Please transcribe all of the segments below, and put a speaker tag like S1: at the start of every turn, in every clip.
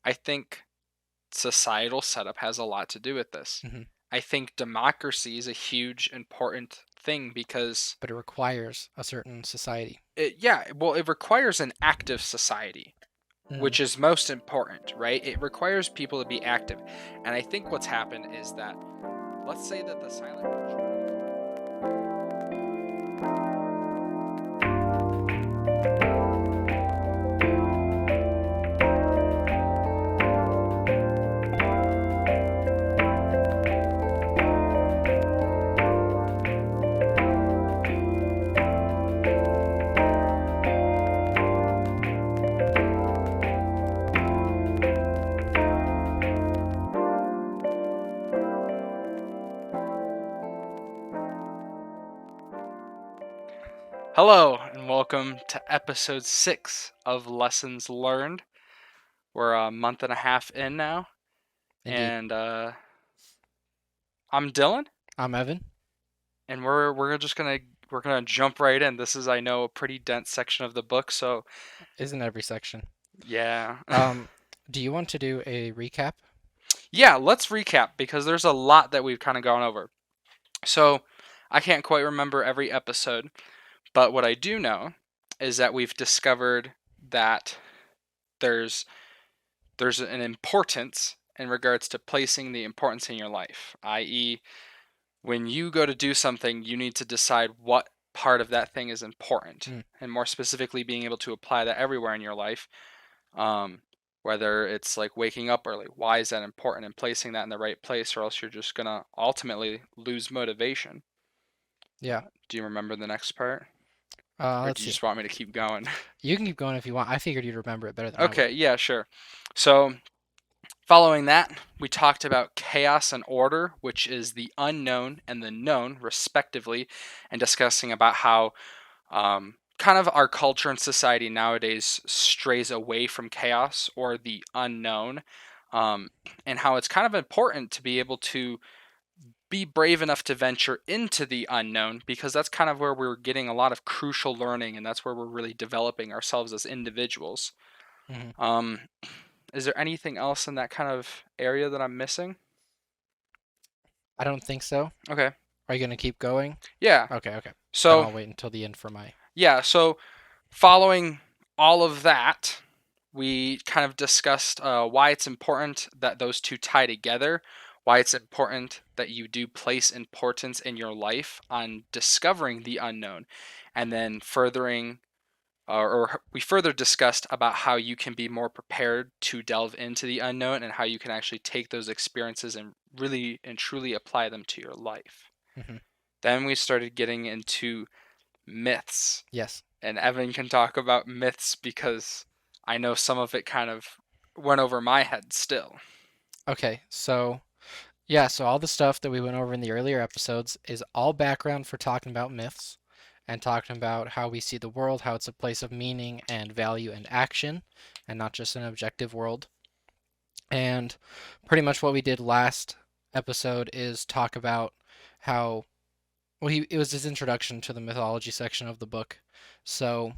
S1: I think societal setup has a lot to do with this.
S2: Hmm.
S1: I think democracy is a huge, important thing because
S2: But it requires a certain society.
S1: it requires an active society,
S2: Hmm.
S1: which is most important, right? It requires people to be active. And I think what's happened is that, let's say that the silent majority. Hello, and welcome to episode 6 of Lessons Learned. We're a month and a half in now,
S2: Indeed.
S1: and I'm Dylan,
S2: I'm Evan.
S1: and we're gonna jump right in. This is, I know, a pretty dense section of the book, so
S2: Isn't every section.
S1: yeah.
S2: Um, do you want to do a recap?
S1: Yeah, let's recap because there's a lot that we've kind of gone over. So, I can't quite remember every episode, but what I do know is that we've discovered that there's there's an importance in regards to placing the importance in your life, i.e., when you go to do something, you need to decide what part of that thing is important,
S2: Mm.
S1: and more specifically, being able to apply that everywhere in your life. Um, Whether it's like waking up early, why is that important, and placing that in the right place, or else you're just gonna ultimately lose motivation.
S2: Yeah.
S1: Do you remember the next part, or
S2: Let's
S1: do you
S2: see.
S1: just want me to keep going?
S2: You can keep going if you want. I figured you'd remember it better than I would.
S1: Okay, yeah, sure. So following that, we talked about chaos and order, which is the unknown and the known, respectively, and discussing about how kind of our culture and society nowadays strays away from chaos or the unknown, um, and how it's kind of important to be able to be brave enough to venture into the unknown because that's kind of where we're getting a lot of crucial learning, and that's where we're really developing ourselves as individuals.
S2: Hmm.
S1: Um, is there anything else in that kind of area that I'm missing?
S2: I don't think so.
S1: Okay.
S2: Are you gonna keep going?
S1: Yeah.
S2: Okay, okay. Then
S1: So,
S2: I'll wait until the end for my.
S1: so following all of that, we kind of discussed why it's important that those two tie together, why it's important that you do place importance in your life on discovering the unknown, and then or we further discussed about how you can be more prepared to delve into the unknown and how you can actually take those experiences and really and truly apply them to your life.
S2: Hmm.
S1: Then we started getting into myths,
S2: Yes.
S1: and Evan can talk about myths because I know some of it kind of went over my head still.
S2: Okay. So yeah. So all the stuff that we went over in the earlier episodes is all background for talking about myths and talking about how we see the world, how it's a place of meaning and value and action, and not just an objective world. And pretty much what we did last episode is talk about how, well, it was his introduction to the mythology section of the book. So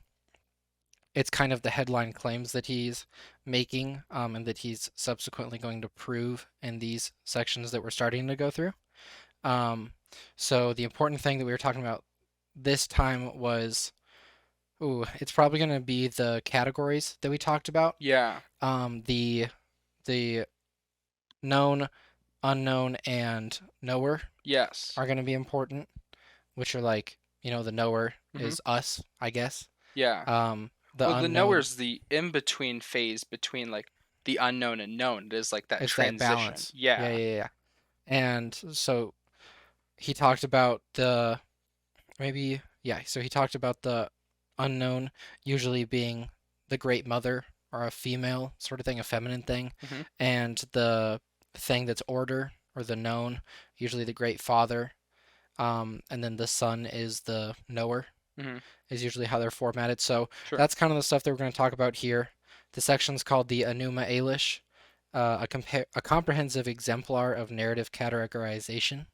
S2: it's kind of the headline claims that he's making, and that he's subsequently going to prove in these sections that we're starting to go through. Um, so the important thing that we were talking about this time was, it's probably going to be the categories that we talked about.
S1: Yeah.
S2: The known, unknown, and knower
S1: Yes.
S2: are going to be important, which are like, the knower
S1: Hmm.
S2: is us, I guess.
S1: Yeah.
S2: The
S1: Well, the
S2: unknown
S1: knower's the in between phase between like the unknown and known. It is like that
S2: is that
S1: transition.
S2: balance. Yeah,
S1: Yeah.
S2: yeah, yeah. And so he talked about so he talked about the unknown usually being the great mother or a female sort of thing, a feminine thing,
S1: Hmm.
S2: and the thing that's order or the known, usually the great father. And then the son is the knower,
S1: Hmm.
S2: is usually how they're formatted. So
S1: Sure.
S2: that's kind of the stuff that we're going to talk about here. The section's called the Enuma Elish, a comprehensive exemplar of narrative categorization.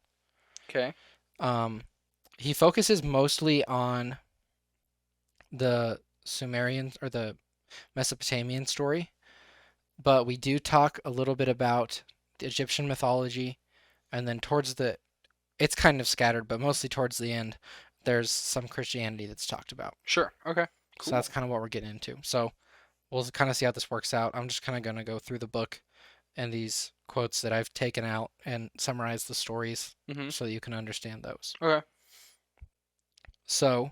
S1: Okay.
S2: Um, he focuses mostly on the Sumerian or the Mesopotamian story, but we do talk a little bit about the Egyptian mythology, and then it's kind of scattered, but mostly towards the end, there's some Christianity that's talked about.
S1: Sure. Okay.
S2: So that's
S1: Cool.
S2: kind of what we're getting into. So we'll kind of see how this works out. I'm just kind of going to go through the book and these quotes that I've taken out and summarize the stories
S1: Mhm.
S2: so that you can understand those.
S1: Okay.
S2: So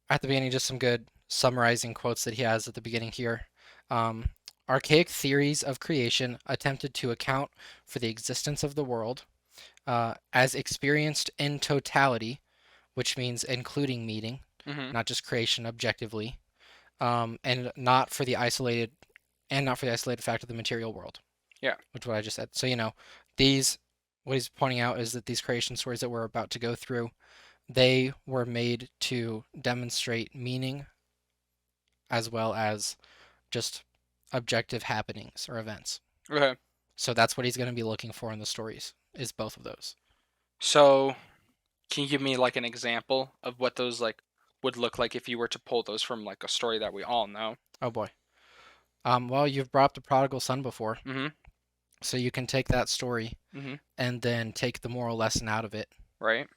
S2: at the beginning, just some good summarizing quotes that he has at the beginning here. Um, Archaic theories of creation attempted to account for the existence of the world as experienced in totality, which means including meaning,
S1: Mhm.
S2: not just creation objectively, and not for the isolated fact of the material world,
S1: Yeah.
S2: which is what I just said. So these what he's pointing out is that these creation stories that we're about to go through, they were made to demonstrate meaning as well as just objective happenings or events.
S1: Okay.
S2: So that's what he's going to be looking for in the stories is both of those.
S1: So, can you give me like an example of what those like would look like if you were to pull those from like a story that we all know?
S2: Oh boy. Well, you've brought up the prodigal son before,
S1: Mhm.
S2: so you can take that story
S1: Mhm.
S2: and then take the moral lesson out of it.
S1: Right.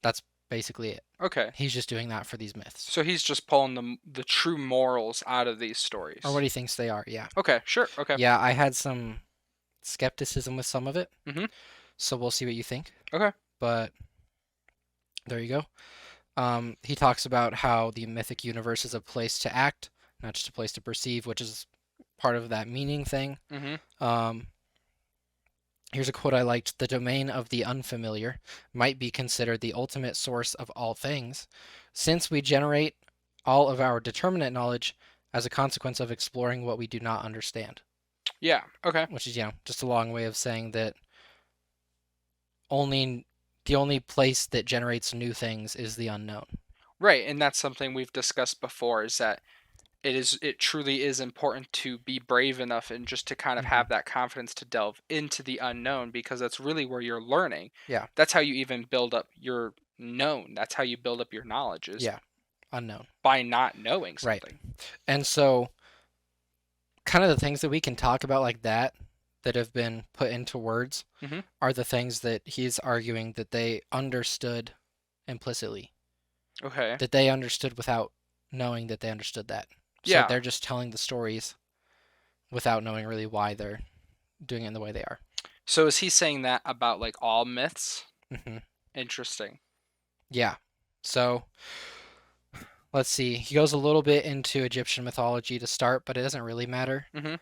S2: That's basically it.
S1: Okay.
S2: He's just doing that for these myths,
S1: So he's just pulling the true morals out of these
S2: or what
S1: stories.
S2: he thinks they are. Yeah.
S1: Okay. Sure. Okay.
S2: Yeah, I had some skepticism with some of it,
S1: Mhm.
S2: so we'll see what you think.
S1: Okay.
S2: But there you go. He talks about how the mythic universe is a place to act, not just a place to perceive, which is part of that meaning thing.
S1: Mhm.
S2: Um, Here's a quote I liked. The domain of the unfamiliar might be considered the ultimate source of all things, since we generate all of our determinate knowledge as a consequence of exploring what we do not understand.
S1: Yeah. Okay.
S2: Which is, just a long way of saying that only the only place that generates new things is the unknown.
S1: Right, and that's something we've discussed before is that it truly is important to be brave enough and just to kind of
S2: Hmm.
S1: have that confidence to delve into the unknown because that's really where you're learning.
S2: Yeah,
S1: That's how you even build up your known. That's how you build up your knowledge is
S2: yeah, unknown.
S1: by not knowing
S2: Right.
S1: something.
S2: And so, kind of the things that we can talk about like that have been put into words
S1: Mhm.
S2: are the things that he's arguing that they understood implicitly,
S1: Okay.
S2: that they understood without knowing that they understood that. So
S1: Yeah.
S2: they're just telling the stories without knowing really why they're doing it in the way they are.
S1: So is he saying that about like all myths?
S2: Hmm.
S1: Interesting.
S2: Yeah. So let's see. He goes a little bit into Egyptian mythology to start, but it doesn't really matter.
S1: Mhm.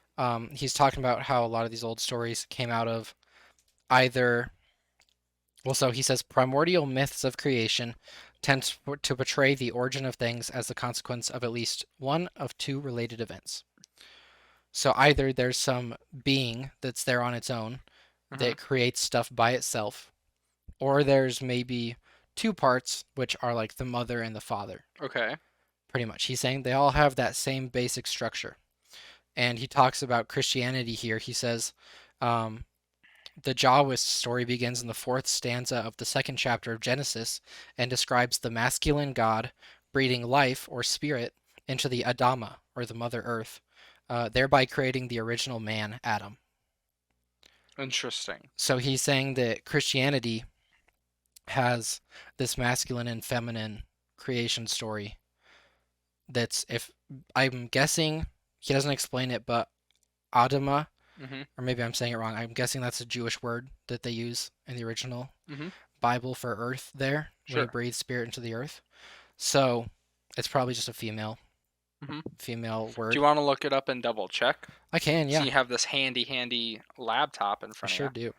S2: He's talking about how a lot of these old stories came out of either well, so he says primordial myths of creation tend to portray the origin of things as the consequence of at least one of two related events. So either there's some being that's there on its own
S1: Mhm.
S2: that creates stuff by itself, or there's maybe two parts which are like the mother and the father,
S1: Okay.
S2: pretty much. He's saying they all have that same basic structure. And he talks about Christianity here. He says, um, the Jahwist story begins in the fourth stanza of the second chapter of Genesis and describes the masculine god breathing life or spirit into the Adama, or the Mother Earth, thereby creating the original man, Adam.
S1: Interesting.
S2: So he's saying that Christianity has this masculine and feminine creation story that's, if I'm guessing, he doesn't explain it, but Adama,
S1: Mhm.
S2: or maybe I'm saying it wrong, I'm guessing that's a Jewish word that they use in the original
S1: Mhm.
S2: Bible for earth there when he
S1: Sure.
S2: breathes spirit into the earth. So it's probably just a
S1: Mhm.
S2: female
S1: Do you
S2: word.
S1: want to look it up and double check?
S2: I can,
S1: So
S2: yeah,
S1: you have this handy laptop in
S2: I
S1: front of
S2: sure
S1: you.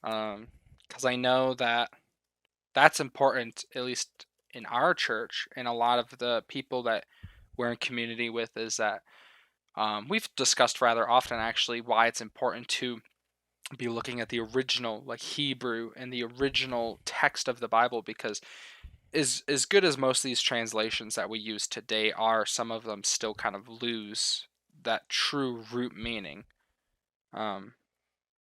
S2: do.
S1: Because I know that that's important, at least in our church, and a lot of the people that we're in community with, is that we've discussed rather often actually why it's important to be looking at the original, like Hebrew and the original text of the Bible, because as good as most of these translations that we use today are, some of them still kind of lose that true root meaning. Um,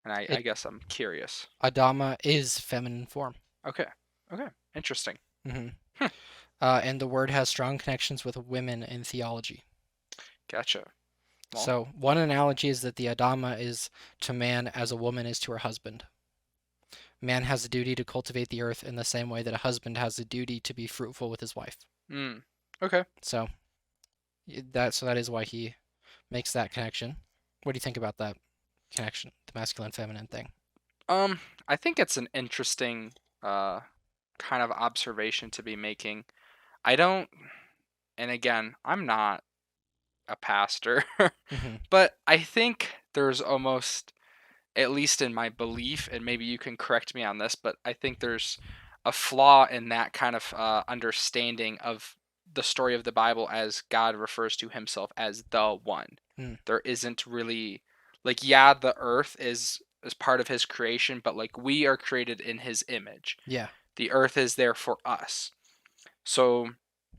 S1: and I
S2: It
S1: guess I'm curious.
S2: Adama is feminine form.
S1: Okay. Okay. Interesting.
S2: Hmm.
S1: Hmm.
S2: And the word has strong connections with women in theology.
S1: Gotcha. Well,
S2: So, one analogy is that the Adama is to man as a woman is to her husband. Man has a duty to cultivate the earth in the same way that a husband has a duty to be fruitful with his wife.
S1: mm, okay.
S2: So, that is why he makes that connection. What do you think about that connection, the masculine feminine thing?
S1: Um, I think it's an interesting uh kind of observation to be making. I don't, and again, I'm not a pastor,
S2: Hmm.
S1: but I think there's almost, at least in my belief, and maybe you can correct me on this, but I think there's a flaw in that kind of understanding of the story of the Bible as God refers to himself as the one.
S2: Mm.
S1: There isn't really, like, yeah, the earth is part of his creation, but like we are created in his image.
S2: Yeah.
S1: The earth is there for us. So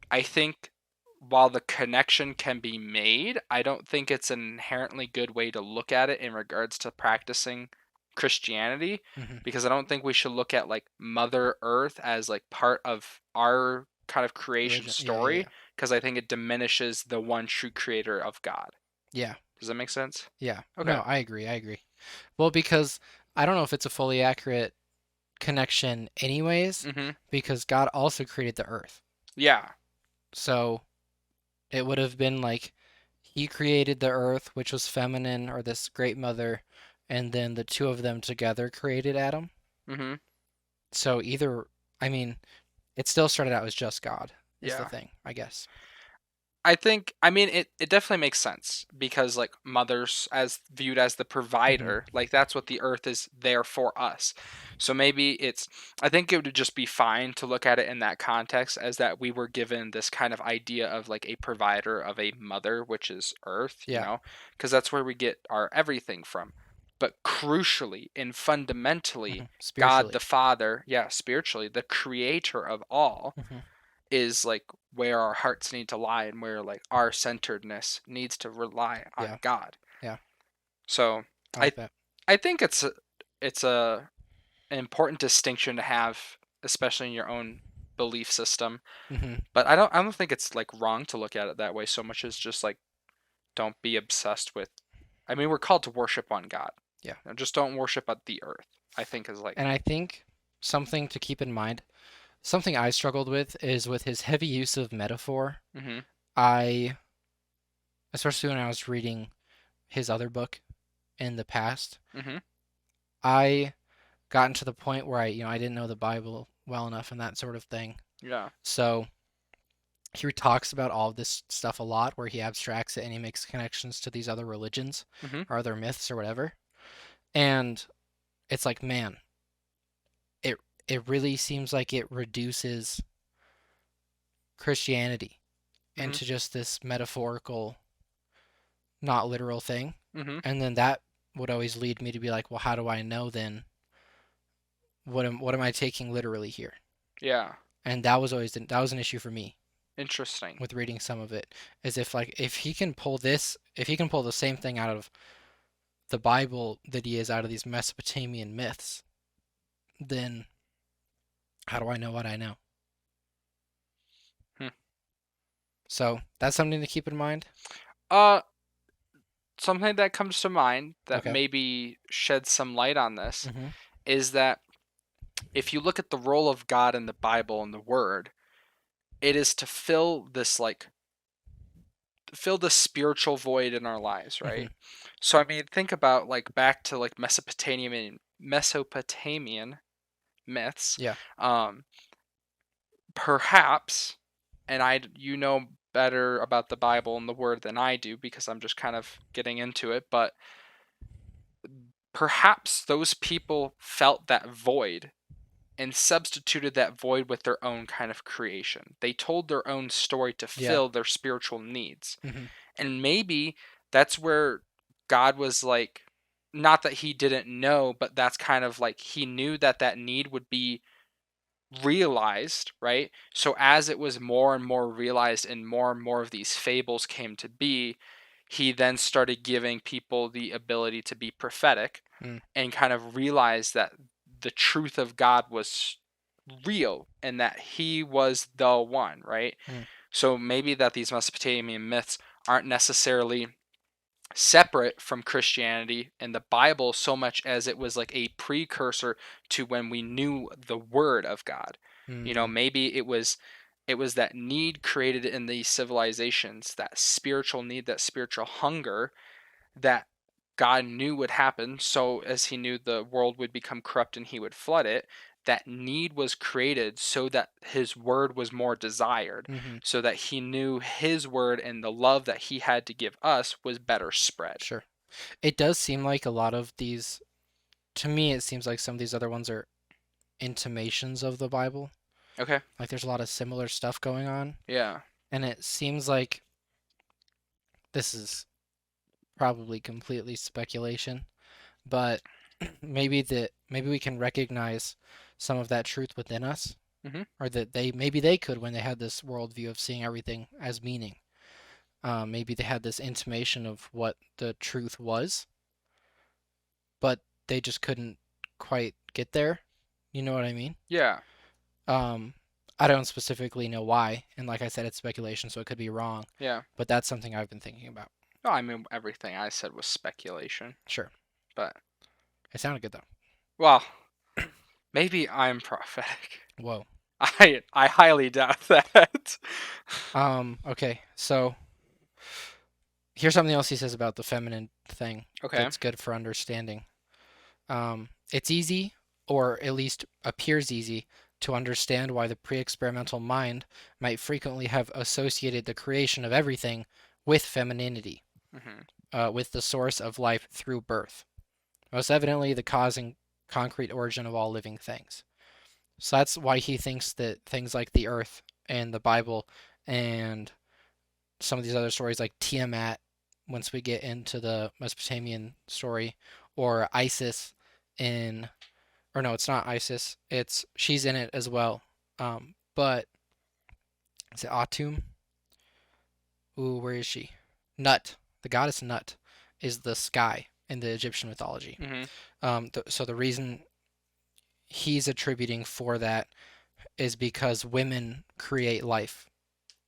S1: I think while the connection can be made, I don't think it's an inherently good way to look at it in regards to practicing Christianity,
S2: Hmm.
S1: because I don't think we should look at like Mother Earth as like part of our kind of creation
S2: Religion. Yeah. Yeah.
S1: story, because I think it diminishes the one true creator of God.
S2: Yeah.
S1: Does that make sense?
S2: Yeah.
S1: Okay.
S2: No, I agree. I agree. Well, because I don't know if it's a fully accurate connection, anyways,
S1: Mhm.
S2: because God also created the earth.
S1: Yeah.
S2: So it would have been like he created the earth, which was feminine, or this great mother, and then the two of them together created Adam.
S1: Mhm.
S2: So either, I mean, it still started out as just God, is the
S1: Yeah.
S2: thing, I guess.
S1: I think, I mean, it definitely makes sense because like mothers as viewed as the
S2: Hmm.
S1: provider, like that's what the earth is there for us. So maybe it's, I think it would just be fine to look at it in that context, as that we were given this kind of idea of like a provider of a mother, which is earth,
S2: Yeah.
S1: because that's where we get our everything from. But crucially and
S2: Hmm.
S1: fundamentally, God
S2: Spiritually.
S1: the Father, yeah, spiritually, the creator of all,
S2: Hmm.
S1: is like where our hearts need to lie, and where like our centeredness needs to rely on
S2: Yeah.
S1: God.
S2: Yeah.
S1: So
S2: I
S1: I
S2: like that.
S1: I think it's a an important distinction to have, especially in your own belief system.
S2: Hmm.
S1: But I don't think it's like wrong to look at it that way so much as just like don't be obsessed with. I mean, we're called to worship one God.
S2: Yeah.
S1: Just don't worship at the earth. I think is like.
S2: And I think something to keep in mind, something I struggled with is with his heavy use of metaphor.
S1: Mhm.
S2: I, especially when I was reading his other book in the past,
S1: Mhm.
S2: I gotten to the point where I didn't know the Bible well enough and that sort of thing.
S1: Yeah.
S2: So he talks about all of this stuff a lot where he abstracts it and he makes connections to these other religions
S1: Mhm.
S2: or other myths or whatever. And it's like, man, it it really seems like it reduces Christianity
S1: Mhm.
S2: into just this metaphorical, not literal thing.
S1: Mhm.
S2: And then that would always lead me to be like, well, how do I know then what am I taking literally here?
S1: Yeah.
S2: And that was an issue for me
S1: Interesting.
S2: with reading some of it, is if he can pull the same thing out of the Bible that he is out of these Mesopotamian myths, then how do I know what I know?
S1: Hmm.
S2: So that's something to keep in mind.
S1: Uh, Something that comes to mind that
S2: Okay.
S1: maybe sheds some light on this
S2: Mhm.
S1: is that if you look at the role of God in the Bible and the Word, it is to fill the spiritual void in our lives, right?
S2: Mhm.
S1: So I mean, think about like back to like Mesopotamian myths.
S2: Yeah.
S1: Um, Perhaps, and you know better about the Bible and the Word than I do because I'm just kind of getting into it, but perhaps those people felt that void and substituted that void with their own kind of creation. They told their own story to
S2: Yeah.
S1: fill their spiritual needs.
S2: Mhm.
S1: And maybe that's where God was like, not that he didn't know, but that's kind of like he knew that that need would be realized, right? So as it was more and more realized and more of these fables came to be, he then started giving people the ability to be prophetic
S2: Mm.
S1: and kind of realize that the truth of God was real and that he was the one, right?
S2: Mm.
S1: So maybe that these Mesopotamian myths aren't necessarily separate from Christianity and the Bible so much as it was like a precursor to when we knew the word of God.
S2: Mm,
S1: Maybe it was that need created in these civilizations, that spiritual need, that spiritual hunger that God knew would happen. So, as he knew the world would become corrupt and he would flood it, that need was created so that his word was more desired,
S2: hmm.
S1: so that he knew his word and the love that he had to give us was better spread.
S2: Sure. It does seem like a lot of these, to me, it seems like some of these other ones are intimations of the Bible.
S1: Okay.
S2: Like there's a lot of similar stuff going on.
S1: Yeah.
S2: And it seems like this is probably completely speculation, but maybe we can recognize some of that truth within us,
S1: Mhm.
S2: or that maybe they could when they had this worldview of seeing everything as meaning. Maybe they had this intimation of what the truth was, but they just couldn't quite get there. You know what I mean?
S1: Yeah.
S2: Um, I don't specifically know why, and like I said, it's speculation, so it could be wrong.
S1: Yeah.
S2: But that's something I've been thinking about.
S1: No, I mean everything I said was speculation,
S2: Sure,
S1: but
S2: it sounded good though.
S1: well, maybe I'm prophetic.
S2: Whoa.
S1: I highly doubt that.
S2: Okay, so here's something else he says about the feminine thing
S1: Okay.
S2: that's good for understanding. It's easy, or at least appears easy, to understand why the pre experimental mind might frequently have associated the creation of everything with femininity,
S1: Mhm.
S2: with the source of life through birth, most evidently the cause and concrete origin of all living things. So that's why he thinks that things like the earth and the Bible and some of these other stories like Tiamat, once we get into the Mesopotamian story, or Isis in, or no, it's not Isis. It's she's in it as well. But is it Atum? Ooh, where is she? Nut. The goddess Nut is the sky in the Egyptian mythology.
S1: Mhm.
S2: So the reason he's attributing for that is because women create life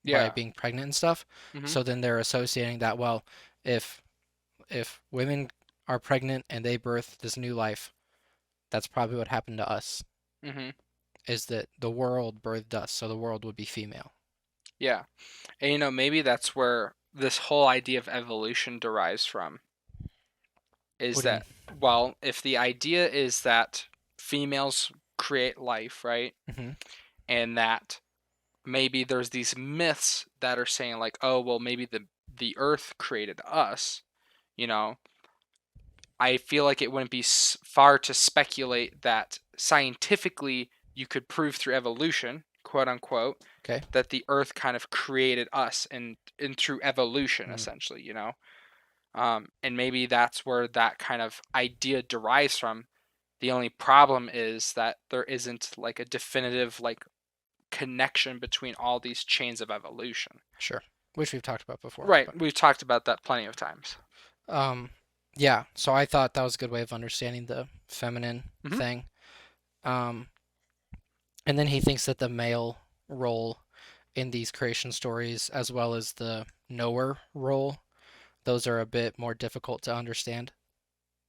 S2: by
S1: Yeah.
S2: being pregnant and stuff.
S1: Mhm.
S2: So then they're associating that, well, if women are pregnant and they birth this new life, that's probably what happened to us.
S1: Mhm.
S2: Is that the world birthed us, so the world would be female.
S1: Yeah. And maybe that's where this whole idea of evolution derives from. Is
S2: What do you mean?
S1: that, well, if the idea is that females create life, right?
S2: Hmm.
S1: And that maybe there's these myths that are saying like, oh, well, maybe the earth created us, you know, I feel like it wouldn't be far to speculate that scientifically you could prove through evolution, quote unquote,
S2: Okay.
S1: that the earth kind of created us and through evolution
S2: Mm,
S1: essentially. And maybe that's where that kind of idea derives from. The only problem is that there isn't like a definitive like connection between all these chains of evolution.
S2: sure. Which we've talked about before,
S1: Right,
S2: but
S1: we've talked about that plenty of times.
S2: um, yeah. So I thought that was a good way of understanding the feminine
S1: Hmm.
S2: thing. Um, and then he thinks that the male role in these creation stories, as well as the knower role, those are a bit more difficult to understand.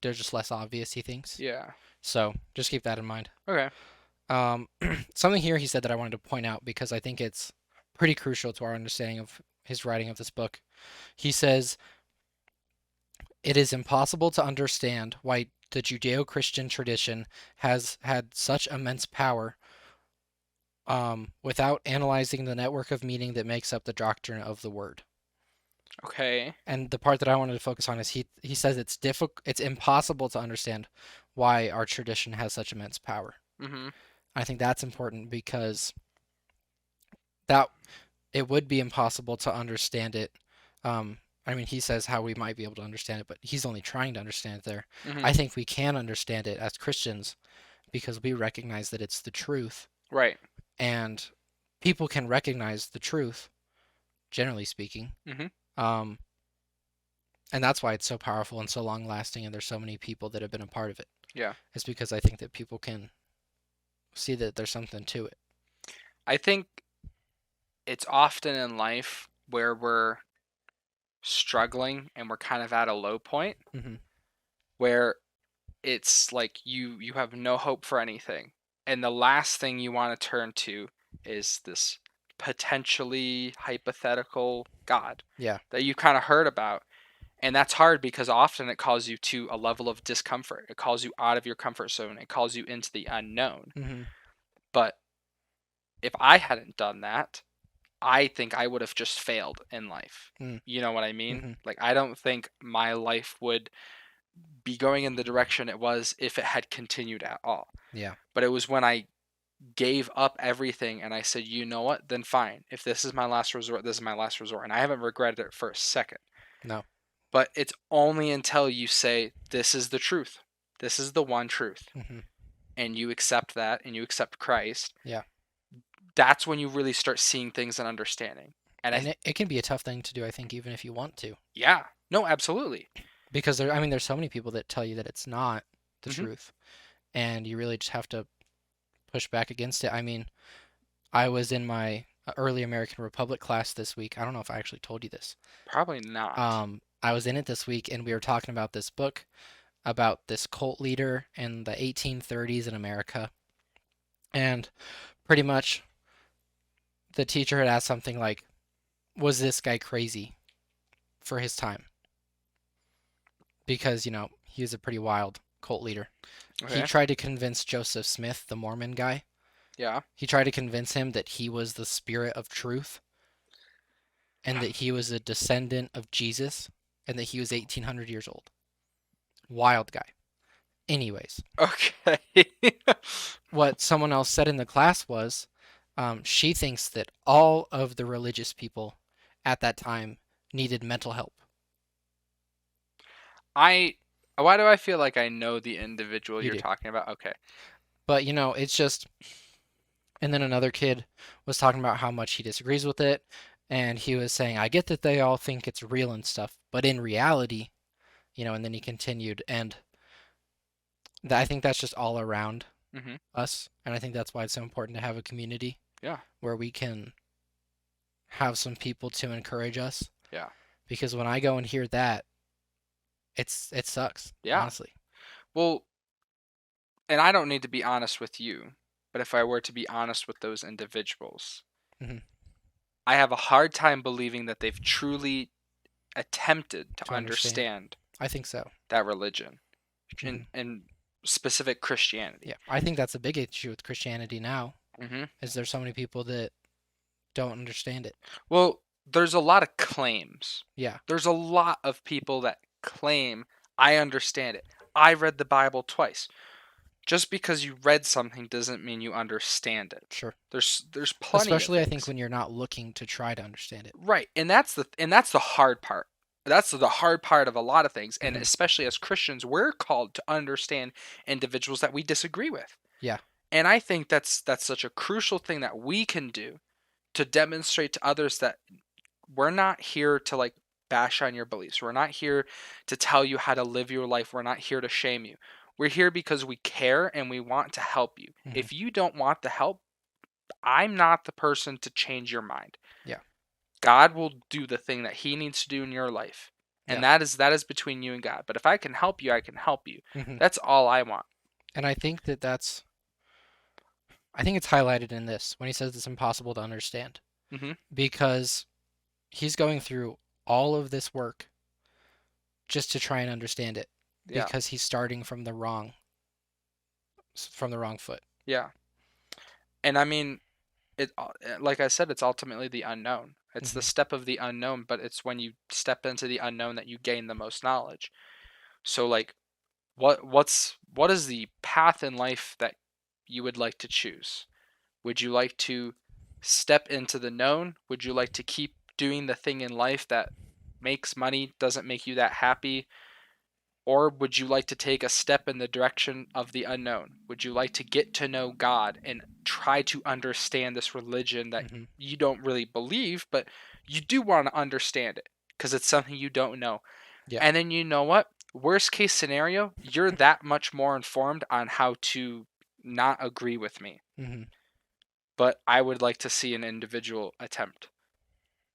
S2: They're just less obvious, he thinks.
S1: Yeah.
S2: So just keep that in mind.
S1: Okay.
S2: Um, something here he said that I wanted to point out because I think it's pretty crucial to our understanding of his writing of this book. He says, it is impossible to understand why the Judeo Christian tradition has had such immense power without analyzing the network of meaning that makes up the doctrine of the word.
S1: Okay.
S2: And the part that I wanted to focus on is he says it's impossible to understand why our tradition has such immense power.
S1: Hmm.
S2: I think that's important because that it would be impossible to understand it. Um, I mean, he says how we might be able to understand it, but he's only trying to understand it there.
S1: Hmm.
S2: I think we can understand it as Christians because we recognize that it's the truth,
S1: Right.
S2: and people can recognize the truth, generally speaking.
S1: Hmm.
S2: Um, and that's why it's so powerful and so long lasting, and there's so many people that have been a part of it.
S1: Yeah.
S2: It's because I think that people can see that there's something to it.
S1: I think it's often in life where we're struggling and we're kind of at a low point
S2: Mhm.
S1: where it's like you have no hope for anything. And the last thing you want to turn to is this potentially hypothetical God
S2: Yeah.
S1: that you kind of heard about. And that's hard because often it calls you to a level of discomfort. It calls you out of your comfort zone. It calls you into the unknown.
S2: Mhm.
S1: But if I hadn't done that, I think I would have just failed in life.
S2: Mm.
S1: You know what I mean?
S2: Mhm.
S1: Like, I don't think my life would be going in the direction it was if it had continued at all.
S2: Yeah.
S1: But it was when I gave up everything and I said, you know what, then fine. If this is my last resort, this is my last resort. And I haven't regretted it for a second.
S2: No.
S1: But it's only until you say, this is the truth. This is the one truth.
S2: Mhm.
S1: And you accept that and you accept Christ.
S2: Yeah.
S1: That's when you really start seeing things and understanding. And
S2: And it can be a tough thing to do, I think, even if you want to.
S1: yeah, no, absolutely.
S2: Because I mean, there's so many people that tell you that it's not the
S1: Hmm.
S2: truth, and you really just have to push back against it. I mean, I was in my early American Republic class this week. I don't know if I actually told you this.
S1: Probably not.
S2: I was in it this week, and we were talking about this book about this cult leader in the 1830s in America, and pretty much the teacher had asked something like, "Was this guy crazy for his time?" Because he was a pretty wild cult leader. He
S1: Okay.
S2: tried to convince Joseph Smith, the Mormon guy.
S1: Yeah.
S2: He tried to convince him that he was the spirit of truth and that he was a descendant of Jesus and that he was 1800 years old. Wild guy. Anyways,
S1: Okay.
S2: what someone else said in the class was she thinks that all of the religious people at that time needed mental help.
S1: I why do I feel like I know the individual
S2: You
S1: you're
S2: do.
S1: talking about? Okay.
S2: But, it's just. And then another kid was talking about how much he disagrees with it. And he was saying, I get that they all think it's real and stuff, but in reality, and then he continued. And I think that's just all around
S1: Mhm.
S2: us. And I think that's why it's so important to have a community
S1: Yeah.
S2: where we can have some people to encourage us.
S1: Yeah.
S2: Because when I go and hear that, it sucks,
S1: Yeah.
S2: honestly.
S1: Well, and I don't need to be honest with you, but if I were to be honest with those individuals,
S2: Hmm.
S1: I have a hard time believing that they've truly attempted to
S2: To understand.
S1: understand
S2: I think so.
S1: that religion
S2: Hmm.
S1: and specific Christianity.
S2: Yeah, I think that's a big issue with Christianity now,
S1: Mhm.
S2: is there's so many people that don't understand it.
S1: Well, there's a lot of claims.
S2: Yeah,
S1: There's a lot of people that claim I understand it. I read the Bible twice. Just because you read something doesn't mean you understand it.
S2: sure.
S1: There's plenty of
S2: Especially I think
S1: things.
S2: when you're not looking to try to understand it.
S1: Right. And that's the hard part. That's the hard part of a lot of things, and
S2: Hmm.
S1: especially as Christians, we're called to understand individuals that we disagree with.
S2: Yeah.
S1: And I think that's such a crucial thing that we can do to demonstrate to others that we're not here to like bash on your beliefs. We're not here to tell you how to live your life. We're not here to shame you. We're here because we care and we want to help you.
S2: Hmm.
S1: If you don't want the help, I'm not the person to change your mind.
S2: Yeah.
S1: God will do the thing that he needs to do in your life. And
S2: Yeah.
S1: that is between you and God. But if I can help you, I can help you.
S2: Hmm.
S1: That's all I want.
S2: And I think it's highlighted in this when he says it's impossible to understand
S1: Mhm.
S2: because he's going through all of this work just to try and understand it
S1: Yeah.
S2: because he's starting from the wrong foot.
S1: Yeah. And I mean, like I said, it's ultimately the unknown. It's the
S2: Hmm.
S1: step of the unknown, but it's when you step into the unknown that you gain the most knowledge. So like what is the path in life that you would like to choose? Would you like to step into the known? Would you like to keep doing the thing in life that makes money, doesn't make you that happy? Or would you like to take a step in the direction of the unknown? Would you like to get to know God and try to understand this religion that
S2: Hmm.
S1: you don't really believe, but you do want to understand it because it's something you don't know?
S2: Yeah.
S1: And then you know what? Worst case scenario, you're that much more informed on how to not agree with me.
S2: Hmm.
S1: But I would like to see an individual attempt.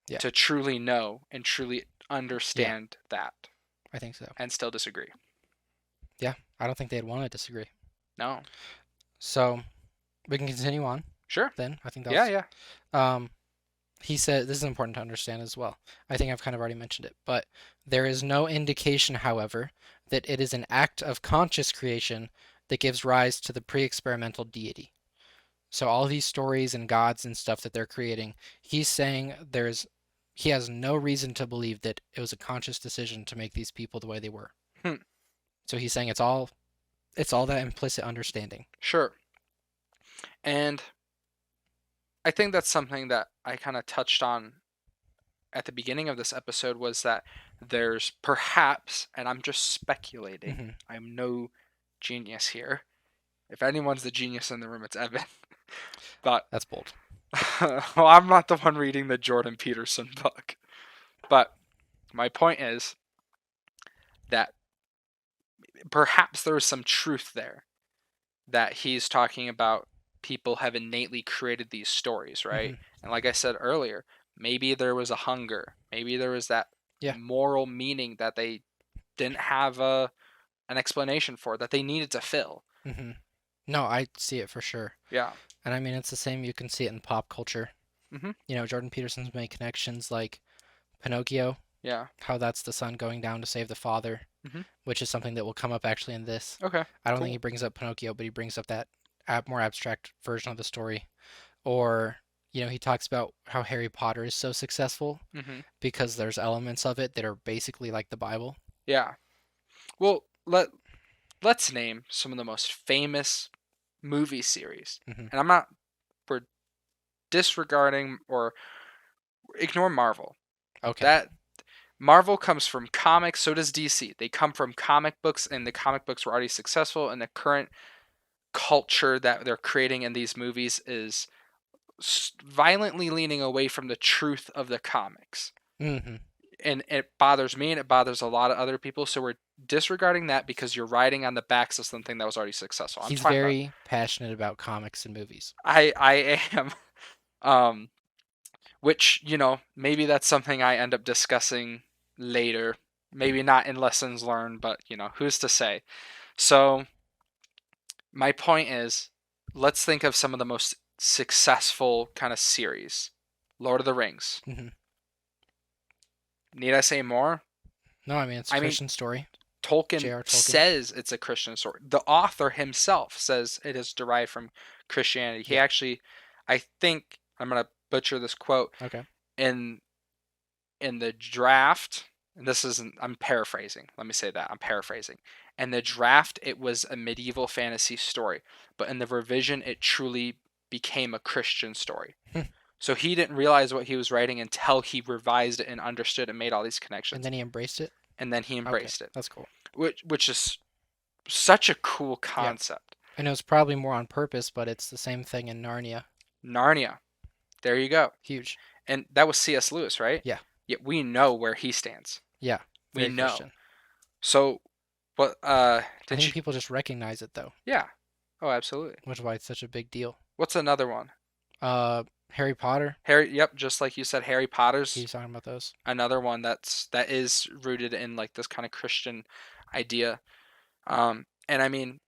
S2: Yeah,
S1: to truly know and truly
S2: yeah,
S1: understand that,
S2: I think so.
S1: and still disagree.
S2: Yeah, I don't think they'd want to disagree.
S1: No.
S2: So we can continue on
S1: Sure.
S2: then. I think
S1: Yeah,
S2: that's
S1: yeah.
S2: um, he said this is important to understand as well. I think I've kind of already mentioned it, but there is no indication, however, that it is an act of conscious creation that gives rise to the pre-experimental deity. So all these stories and gods and stuff that they're creating, he's saying he has no reason to believe that it was a conscious decision to make these people the way they were.
S1: Hmm.
S2: So he's saying it's all that implicit understanding.
S1: Sure. And I think that's something that I kind of touched on at the beginning of this episode, was that there's perhaps, and I'm just speculating,
S2: Hmm.
S1: I'm no genius here. If anyone's the genius in the room, it's Evan. But
S2: That's bold.
S1: well, I'm not the one reading the Jordan Peterson book. But my point is that perhaps there is some truth there, that he's talking about people have innately created these stories, right?
S2: Hmm.
S1: And like I said earlier, maybe there was a hunger, maybe there was that
S2: Yeah.
S1: moral meaning that they didn't have an explanation for, that they needed to fill.
S2: Hmm. No, I see it for sure.
S1: Yeah.
S2: And I mean, it's the same. You can see it in pop culture.
S1: Mhm.
S2: Jordan Peterson's made connections like Pinocchio,
S1: Yeah.
S2: how that's the son going down to save the father,
S1: Mhm.
S2: which is something that will come up actually in this.
S1: Okay.
S2: I don't think he
S1: Cool.
S2: brings up Pinocchio, but he brings up that more abstract version of the story. Or, he talks about how Harry Potter is so successful
S1: Mhm.
S2: because there's elements of it that are basically like the Bible.
S1: Yeah. Well, let's name some of the most famous movie series.
S2: Hmm.
S1: And I'm not we're disregarding or ignore Marvel.
S2: Okay.
S1: That Marvel comes from comics, so does DC. They come from comic books, and the comic books were already successful, and the current culture that they're creating in these movies is violently leaning away from the truth of the comics.
S2: Hmm.
S1: And it bothers me, and it bothers a lot of other people, so we're disregarding that because you're riding on the backs of something that was already successful. I'm
S2: He's
S1: talking about
S2: very passionate about comics and movies.
S1: I am um which, maybe that's something I end up discussing later. Maybe not in lessons learned, but who's to say? So, my point is, let's think of some of the most successful kind of series. Lord of the Rings.
S2: Hmm.
S1: Need I say more?
S2: No, I mean, it's a
S1: I mean,
S2: Christian story.
S1: Tolkien
S2: J.R. Tolkien.
S1: says it's a Christian story. The author himself says it is derived from Christianity. He
S2: Yeah.
S1: actually, I think, I'm going to butcher this quote,
S2: Okay.
S1: in the draft, and this isn't, I'm paraphrasing. Let me say that. I'm paraphrasing. In the draft, it was a medieval fantasy story, but in the revision, it truly became a Christian story.
S2: Hmm.
S1: So he didn't realize what he was writing until he revised it and understood and made all these
S2: And
S1: connections.
S2: then he embraced it.
S1: And then he
S2: Okay,
S1: embraced it,
S2: that's cool.
S1: which is such a cool
S2: Yeah.
S1: concept.
S2: I know it's probably more on purpose, but it's the same thing in Narnia.
S1: Narnia. There you go.
S2: Huge.
S1: And that was C.S. Lewis, right?
S2: Yeah.
S1: Yet we know where he stands.
S2: Yeah.
S1: We
S2: Very
S1: know.
S2: Christian.
S1: So, what
S2: I
S1: did
S2: think
S1: you?
S2: people just recognize it though,
S1: Yeah. Oh, absolutely.
S2: which is why it's such a big deal.
S1: What's another one?
S2: Harry Potter.
S1: Harry. Yep, just like you said, Harry Potter's
S2: He's talking about those.
S1: another one that is rooted in like this kind of Christian idea. And I mean,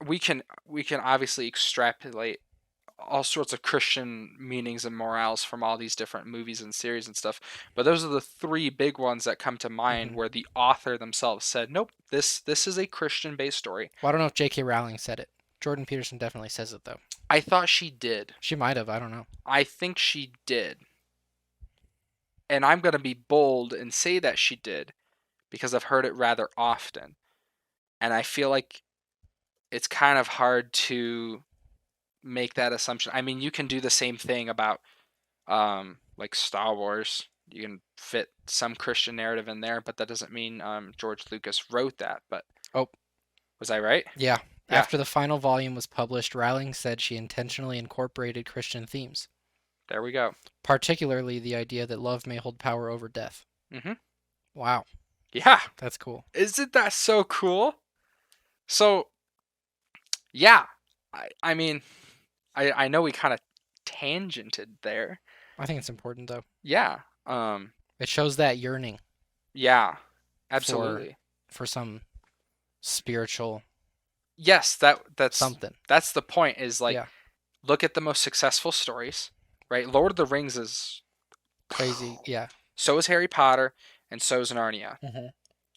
S1: we can obviously extrapolate all sorts of Christian meanings and morals from all these different movies and series and stuff. But those are the three big ones that come to mind
S2: Hmm.
S1: where the author themselves said, "Nope, this is a Christian-based story."
S2: Well, I don't know if J.K. Rowling said it. Jordan Peterson definitely says it though.
S1: I thought she did.
S2: She might have. I don't know.
S1: I think she did. And I'm going to be bold and say that she did because I've heard it rather often. And I feel like it's kind of hard to make that assumption. I mean, you can do the same thing about like Star Wars. You can fit some Christian narrative in there, but that doesn't mean George Lucas wrote that. But
S2: Oh,
S1: was I right?
S2: yeah.
S1: Yeah,
S2: After the final volume was published, Rowling said she intentionally incorporated Christian themes,
S1: there we go.
S2: particularly the idea that love may hold power over death.
S1: Hmm.
S2: Wow,
S1: Yeah,
S2: that's cool.
S1: isn't that so cool? So yeah, I mean, I know we kind of tangented there.
S2: I think it's important though.
S1: Yeah.
S2: It shows that yearning
S1: Yeah.
S2: for
S1: Absolutely.
S2: some spiritual
S1: Yes,
S2: something.
S1: that's the point is like
S2: Yeah,
S1: look at the most successful stories, right? Lord of the Rings is
S2: crazy. Yeah.
S1: so is Harry Potter and so is Narnia,
S2: Hmm.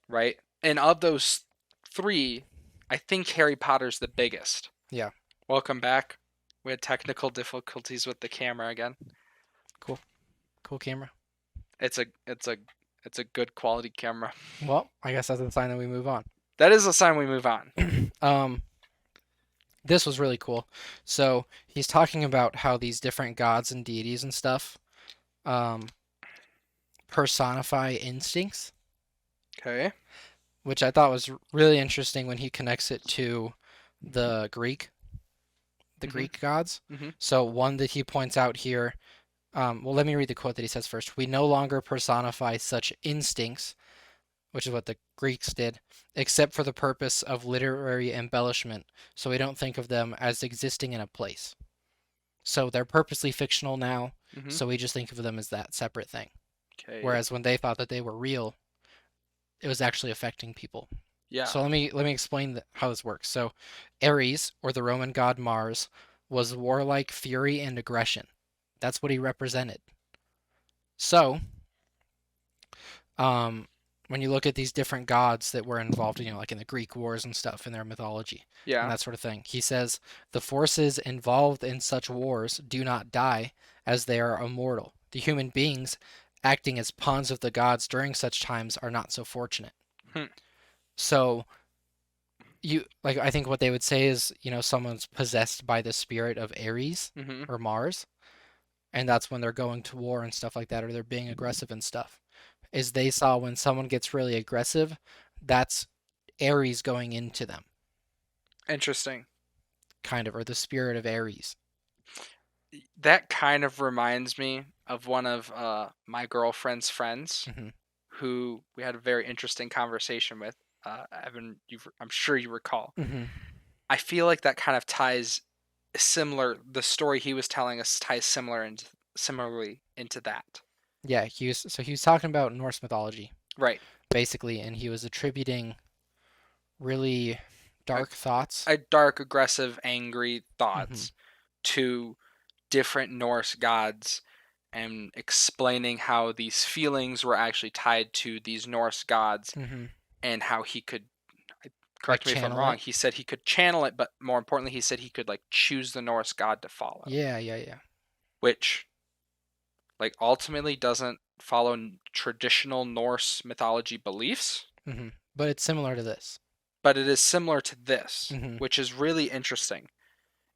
S1: right? And of those three, I think Harry Potter's the biggest.
S2: Yeah.
S1: Welcome back. We had technical difficulties with the camera again.
S2: Cool. Cool camera.
S1: It's a it's a it's a good quality camera.
S2: Well, I guess that's a sign that we move on.
S1: That is a sign we move on.
S2: um, this was really cool. So he's talking about how these different gods and deities and stuff um, personify instincts,
S1: Okay.
S2: which I thought was really interesting when he connects it to the Greek, the
S1: Mhm.
S2: Greek gods.
S1: Mhm.
S2: So one that he points out here. Well, let me read the quote that he says first. We no longer personify such instincts, which is what the Greeks did, except for the purpose of literary embellishment. So we don't think of them as existing in a place. So they're purposely fictional now.
S1: Mhm.
S2: So we just think of them as that separate thing.
S1: Okay.
S2: Whereas when they thought that they were real, it was actually affecting people.
S1: Yeah.
S2: So let me explain how this works. So Ares, or the Roman god Mars, was warlike fury and aggression. That's what he represented. So um, when you look at these different gods that were involved, like in the Greek wars and stuff in their mythology and
S1: Yeah.
S2: that sort of thing, he says the forces involved in such wars do not die as they are immortal. The human beings acting as pawns of the gods during such times are not so fortunate.
S1: Hmm.
S2: So I think what they would say is, someone's possessed by the spirit of Ares
S1: Mhm.
S2: or Mars, and that's when they're going to war and stuff like that, or they're being aggressive and stuff. Is they saw when someone gets really aggressive, that's Ares going into them,
S1: Interesting.
S2: kind of, or the spirit of Ares.
S1: That kind of reminds me of one of my girlfriend's friends
S2: Hmm.
S1: who we had a very interesting conversation with. Evan, I'm sure you recall.
S2: Hmm.
S1: I feel like that kind of ties similar. The story he was telling us ties similarly into that.
S2: Yeah, he was talking about Norse mythology
S1: Right.
S2: basically, and he was attributing really
S1: A,
S2: dark thoughts.
S1: a dark, aggressive, angry
S2: Hmm.
S1: thoughts to different Norse gods and explaining how these feelings were actually tied to these Norse gods
S2: Hmm.
S1: and how he could,
S2: Like
S1: correct me if I'm
S2: channel
S1: wrong,
S2: it.
S1: he said he could channel it, but more importantly, he said he could like choose the Norse god to follow,
S2: Yeah, yeah, yeah.
S1: which like ultimately doesn't follow traditional Norse mythology beliefs,
S2: But it's similar to this.
S1: but it is similar to this,
S2: Hmm.
S1: which is really interesting.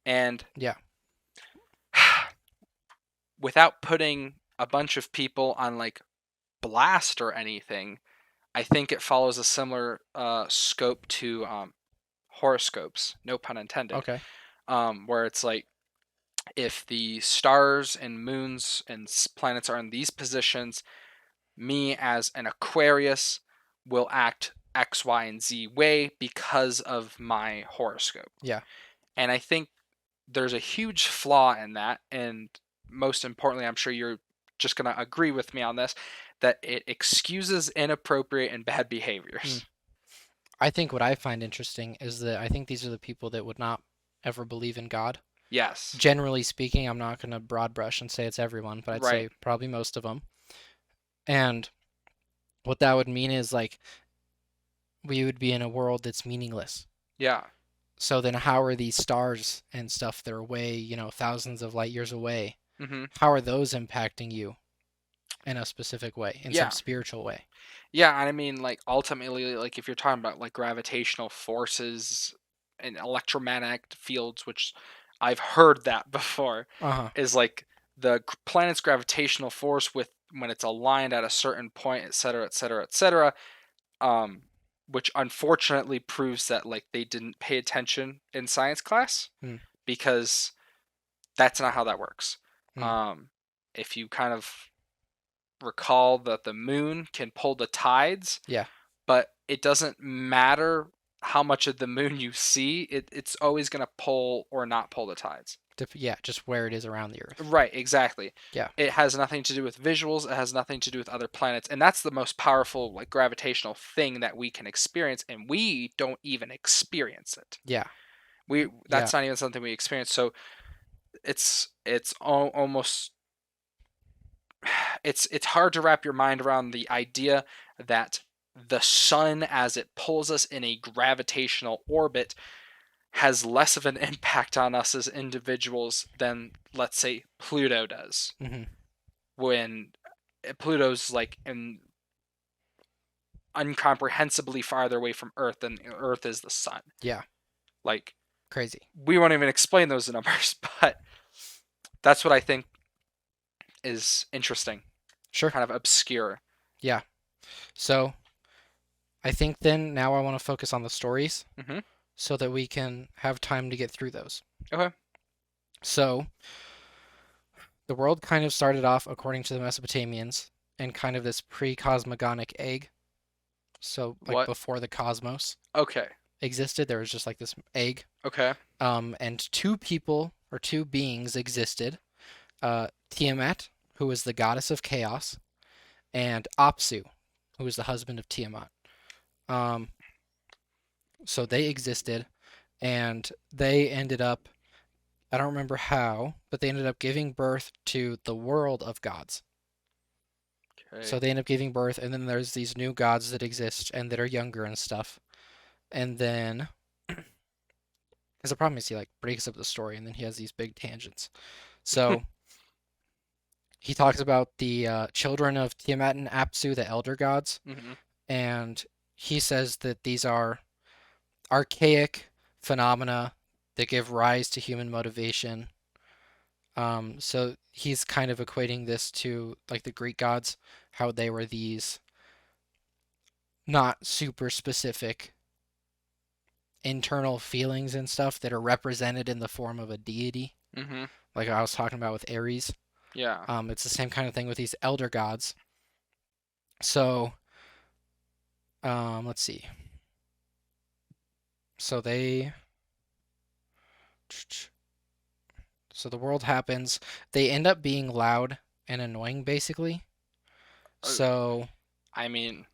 S1: And
S2: Yeah.
S1: without putting a bunch of people on like blast or anything, I think it follows a similar scope to horoscopes, no pun intended,
S2: Okay.
S1: where it's like if the stars and moons and planets are in these positions, me as an Aquarius will act X, Y, and Z way because of my horoscope.
S2: Yeah.
S1: And I think there's a huge flaw in that. And most importantly, I'm sure you're just going to agree with me on this, that it excuses inappropriate and bad
S2: Hmm.
S1: behaviors.
S2: I think what I find interesting is that I think these are the people that would not ever believe in God.
S1: Yes.
S2: Generally speaking, I'm not going to broad brush and say it's everyone, but I'd
S1: Right.
S2: say probably most of them. And what that would mean is like we would be in a world that's meaningless.
S1: Yeah.
S2: So then how are these stars and stuff that are way, thousands of light years away?
S1: Hmm.
S2: How are those impacting you in a specific way, in some
S1: Yeah.
S2: spiritual way?
S1: Yeah, and I mean, like ultimately, like if you're talking about like gravitational forces and electromagnetic fields, which I've heard that before,
S2: Uh-huh.
S1: is like the planet's gravitational force with when it's aligned at a certain point, et cetera, et cetera, et cetera. Um, which unfortunately proves that like they didn't pay attention in science class
S2: Hmm.
S1: because that's not how that works.
S2: Hmm.
S1: Um, if you kind of recall that the moon can pull the tides,
S2: Yeah.
S1: but it doesn't matter how much of the moon you see, it's always going to pull or not pull the tides.
S2: Yeah, just where it is around the Earth.
S1: Right, exactly.
S2: Yeah,
S1: It has nothing to do with visuals, it has nothing to do with other planets, and that's the most powerful like gravitational thing that we can experience, and we don't even experience it.
S2: yeah,
S1: We
S2: yeah.
S1: That's not even something we experience. So almost it's hard to wrap your mind around the idea that the sun as it pulls us in a gravitational orbit has less of an impact on us as individuals than, let's say, Pluto does.
S2: Hmm.
S1: When Pluto's like incomprehensibly farther away from Earth than Earth is the sun.
S2: Yeah,
S1: Like,
S2: crazy.
S1: we won't even explain those numbers, but that's what I think is interesting,
S2: Sure.
S1: kind of obscure.
S2: Yeah. So I think then now I want to focus on the stories
S1: Hmm.
S2: so that we can have time to get through those.
S1: Okay.
S2: So the world kind of started off, according to the Mesopotamians, in kind of this pre-cosmogonic egg. So like
S1: What?
S2: before the cosmos
S1: Okay.
S2: existed, there was just like this egg.
S1: Okay.
S2: And two people or two beings existed. Tiamat, who was the goddess of chaos, and Apsu, who was the husband of Tiamat. Um, so they existed, and they ended up, I don't remember how, but they ended up giving birth to the world of gods. So
S1: Okay.
S2: they end up giving birth, and then there's these new gods that exist and that are younger and stuff. And then, because the problem is he like breaks up the story, and then he has these big tangents. So he talks about the children of Tiamat and Apsu, the elder gods,
S1: Hmm.
S2: and he says that these are archaic phenomena that give rise to human motivation. So he's kind of equating this to like the Greek gods, how they were these not super specific internal feelings and stuff that are represented in the form of a deity,
S1: Hmm.
S2: like I was talking about with Ares.
S1: Yeah.
S2: It's the same kind of thing with these elder gods. So, let's see. So they, so the world happens. They end up being loud and annoying, basically.
S1: Uh,
S2: So
S1: I mean,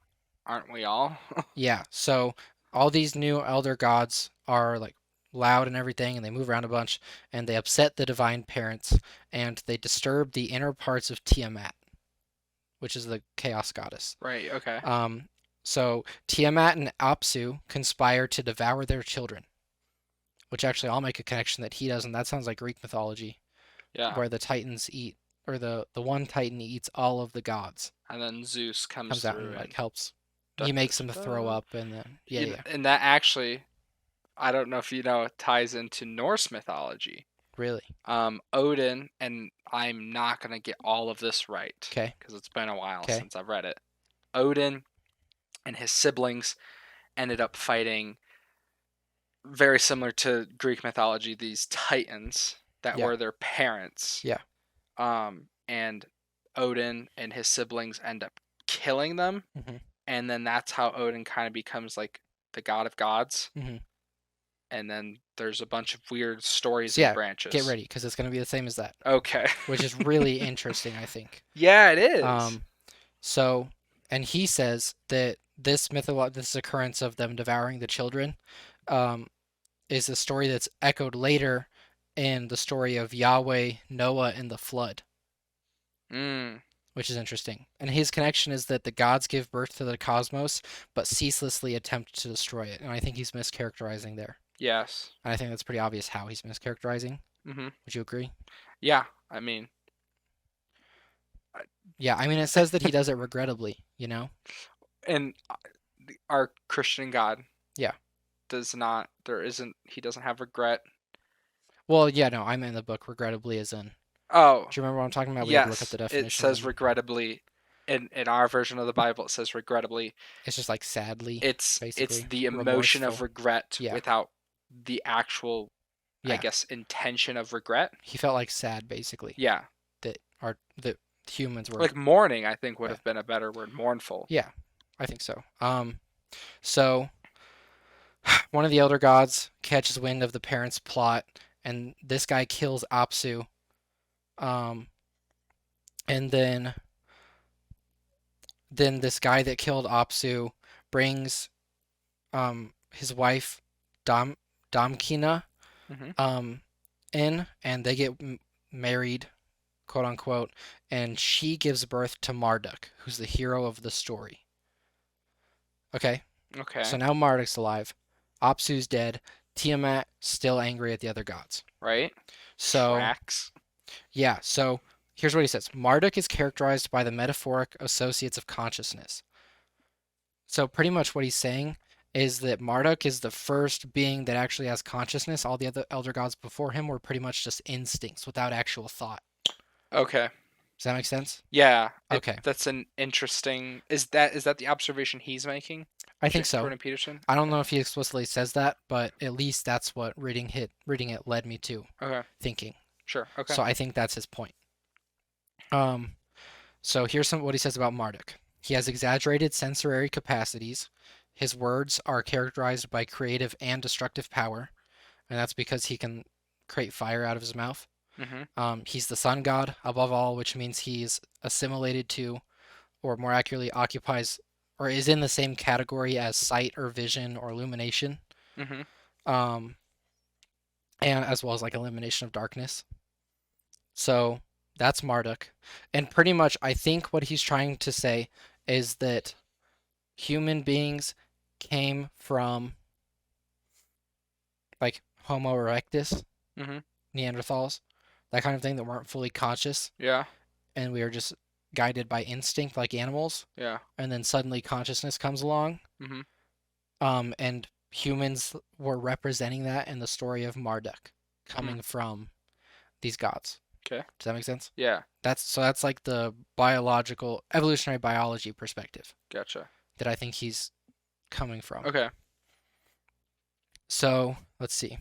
S1: aren't we all?
S2: yeah, so all these new elder gods are like loud and everything, and they move around a bunch, and they upset the divine parents, and they disturb the inner parts of Tiamat, which is the chaos goddess.
S1: Right. Okay.
S2: Um, so Tiamat and Apsu conspire to devour their children, which actually I'll make a connection that he does, and that sounds like Greek mythology,
S1: Yeah.
S2: where the Titans eat, or the one Titan eats all of the gods,
S1: And then Zeus comes
S2: comes out
S1: through
S2: and like
S1: and
S2: helps.
S1: da,
S2: He
S1: da,
S2: makes them
S1: da,
S2: throw
S1: da.
S2: up, and then yeah, yeah,
S1: And that actually, I don't know if you know, it ties into Norse mythology.
S2: really.
S1: Odin, and I'm not gonna get all of this right
S2: Okay,
S1: because it's been a while
S2: okay,
S1: since I've read it. Odin and his siblings ended up fighting, very similar to Greek mythology, these titans that
S2: yeah,
S1: were their parents.
S2: yeah.
S1: And Odin and his siblings end up killing them,
S2: Hmm.
S1: and then that's how Odin kind of becomes like the god of gods.
S2: Hmm.
S1: And then there's a bunch of weird stories
S2: So
S1: and
S2: yeah, get
S1: branches.
S2: ready because it's gonna be the same as that,
S1: Okay.
S2: which is really interesting, I think.
S1: Yeah, it is.
S2: Um, so, and he says that this occurrence of them devouring the children, um, is a story that's echoed later in the story of Yahweh, Noah, and the flood,
S1: Mm,
S2: which is interesting. And his connection is that the gods give birth to the cosmos, but ceaselessly attempt to destroy it. And I think he's mischaracterizing there.
S1: yes.
S2: And I think that's pretty obvious how he's mischaracterizing.
S1: Hmm.
S2: Would you agree?
S1: Yeah, I mean,
S2: Yeah, I mean, it says that he does it regrettably, you know?
S1: and our Christian God
S2: Yeah.
S1: does not. There isn't. He doesn't have regret.
S2: Well, yeah, no, I meant in the book regrettably as in.
S1: Oh,
S2: Do you remember what I'm talking about? We had to look up
S1: yes.
S2: the
S1: It
S2: definition
S1: says
S2: then.
S1: regrettably. In our version of the Bible, it says regrettably.
S2: It's just like sadly,
S1: It's
S2: basically.
S1: the emotion of
S2: Remorseful.
S1: regret
S2: Yeah.
S1: without the actual, I
S2: Yeah.
S1: guess, intention of regret.
S2: He felt like sad, basically,
S1: Yeah,
S2: that humans were.
S1: like mourning, I think would
S2: Yeah.
S1: have been a better word. Mournful.
S2: Yeah, I think so. So one of the elder gods catches wind of the parents' plot and this guy kills Apsu. Um, and then this guy that killed Apsu brings his wife Dam Damkina
S1: Hmm.
S2: um in, and they get married, quote unquote, and she gives birth to Marduk, who's the hero of the story. Okay, so
S1: Okay.
S2: now Marduk's alive, Apsu's dead, Tiamat still angry at the other gods.
S1: Right.
S2: So
S1: Tracks.
S2: yeah, so here's what he says: Marduk is characterized by the metaphoric associates of consciousness. So pretty much what he's saying is that Marduk is the first being that actually has consciousness. All the other elder gods before him were pretty much just instincts without actual thought.
S1: Okay.
S2: Does that make sense?
S1: Yeah. It.
S2: Okay,
S1: That's an interesting. Is that the observation he's making,
S2: I think so.
S1: according to Peterson?
S2: I don't
S1: Okay.
S2: know if he explicitly says that, but at least that's what reading it led me to
S1: Okay.
S2: thinking.
S1: Sure. Okay.
S2: So I think that's his point. Um, so here's what he says about Marduk. He has exaggerated sensory capacities. His words are characterized by creative and destructive power, and that's because he can create fire out of his mouth.
S1: Mhm.
S2: He's the sun god above all, which means he's assimilated to, or more accurately, occupies or is in the same category as sight or vision or illumination,
S1: Mhm.
S2: um, and as well as like elimination of darkness. So that's Marduk. And pretty much, I think what he's trying to say is that human beings came from like Homo erectus,
S1: Mhm.
S2: Neanderthals, that kind of thing that weren't fully conscious,
S1: Yeah.
S2: and we are just guided by instinct like animals.
S1: Yeah.
S2: And then suddenly consciousness comes along,
S1: Mhm.
S2: and humans were representing that in the story of Marduk
S1: Hmm.
S2: coming from these gods.
S1: Okay.
S2: Does that make sense?
S1: Yeah.
S2: That's like the biological evolutionary biology perspective
S1: Gotcha.
S2: that I think he's coming from.
S1: Okay.
S2: So let's see.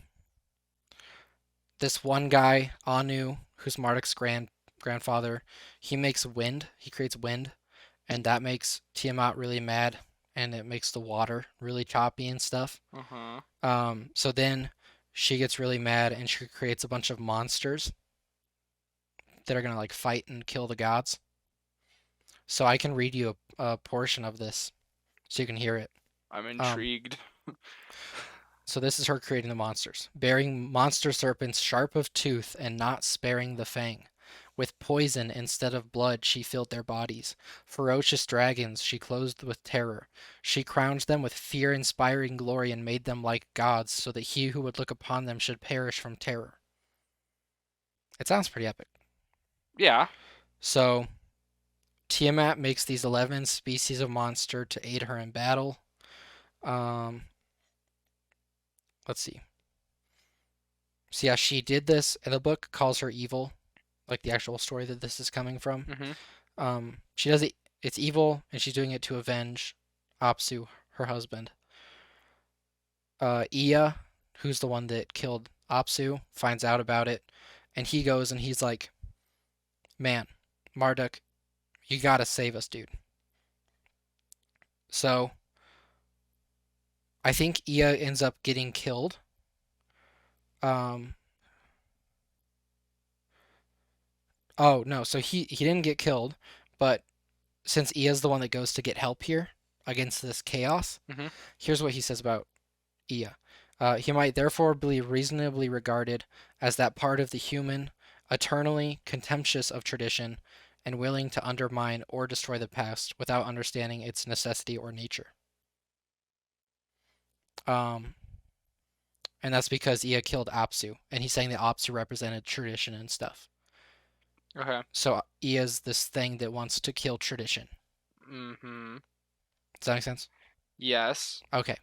S2: This one guy, Anu, who's Marduk's grandfather, he makes wind. He creates wind, and that makes Tiamat really mad, and it makes the water really choppy and stuff.
S1: Uh huh.
S2: So then she gets really mad, and she creates a bunch of monsters that are gonna like fight and kill the gods. So I can read you a portion of this so you can hear it.
S1: I'm
S2: Um,
S1: intrigued.
S2: so this is her creating the monsters, bearing monster serpents sharp of tooth and not sparing the fang. With poison instead of blood she filled their bodies. Ferocious dragons she clothed with terror. She crowned them with fear-inspiring glory and made them like gods, so that he who would look upon them should perish from terror. It sounds pretty epic.
S1: Yeah.
S2: So Tiamat makes these 11 species of monster to aid her in battle. Um, let's see. So yeah, she did this, and the book calls her evil, like the actual story that this is coming from.
S1: Mhm.
S2: She does it. It's evil, and she's doing it to avenge Apsu, her husband. Ea, who's the one that killed Apsu, finds out about it, and he goes and he's like, "Man, Marduk, you gotta save us, dude." So I think Ea ends up getting killed. Um, oh no, so he didn't get killed, but since Ea's the one that goes to get help here against this chaos,
S1: Mhm.
S2: here's what he says about Ea. He might therefore be reasonably regarded as that part of the human, eternally contemptuous of tradition, and willing to undermine or destroy the past without understanding its necessity or nature. Um, and that's because Ea killed Apsu, and he's saying that Apsu represented tradition and stuff.
S1: Okay.
S2: So Ea's this thing that wants to kill tradition.
S1: Mhm.
S2: Does that make sense?
S1: Yes.
S2: Okay.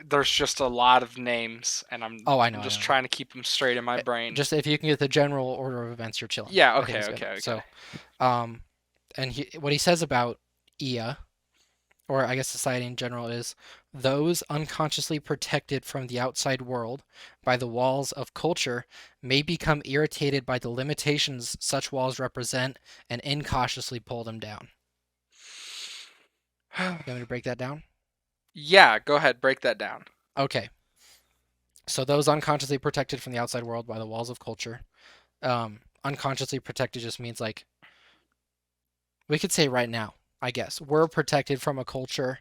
S1: There's just a lot of names, and I'm
S2: Oh, I
S1: I'm
S2: know, I
S1: just
S2: know, I know.
S1: trying to keep them straight in my brain.
S2: Just if you can get the general order of events, you're chilling.
S1: Yeah.
S2: I think
S1: Okay.
S2: it's good.
S1: Okay. Okay.
S2: So, um, and what he says about Ea, or I guess society in general, is those unconsciously protected from the outside world by the walls of culture may become irritated by the limitations such walls represent and incautiously pull them down. You want me to break that down?
S1: Yeah. Go ahead. Break that down.
S2: Okay. So those unconsciously protected from the outside world by the walls of culture. Unconsciously protected just means like we could say right now, I guess we're protected from a culture,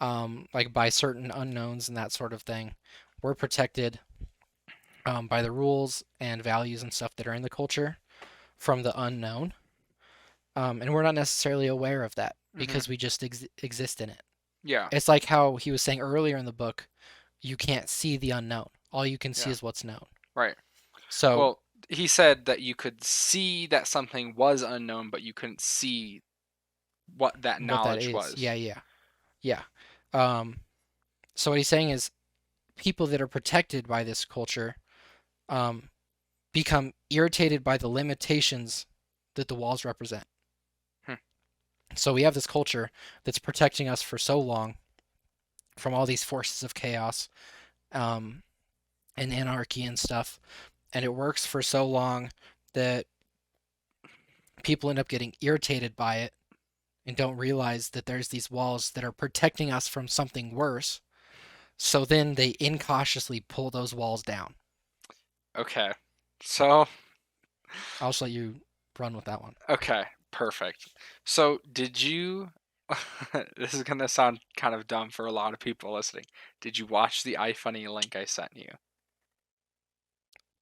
S2: like by certain unknowns and that sort of thing. We're protected by the rules and values and stuff that are in the culture from the unknown, and we're not necessarily aware of that
S1: Hmm.
S2: because we just exist in it.
S1: Yeah.
S2: It's like how he was saying earlier in the book, you can't see the unknown. All you can see
S1: Yeah.
S2: is what's known.
S1: Right.
S2: So
S1: Well, he said that you could see that something was unknown, but you couldn't see what that
S2: what that
S1: knowledge
S2: is,
S1: was.
S2: yeah, yeah, yeah. Um, so what he's saying is people that are protected by this culture um, become irritated by the limitations that the walls represent.
S1: Hmm.
S2: So we have this culture that's protecting us for so long from all these forces of chaos um, and anarchy and stuff, and it works for so long that people end up getting irritated by it and don't realize that there's these walls that are protecting us from something worse. So then they incautiously pull those walls down.
S1: Okay. So,
S2: I'll just let you run with that one.
S1: okay, perfect. So, did you this is going to sound kind of dumb for a lot of people listening. Did you watch the iFunny link I sent you?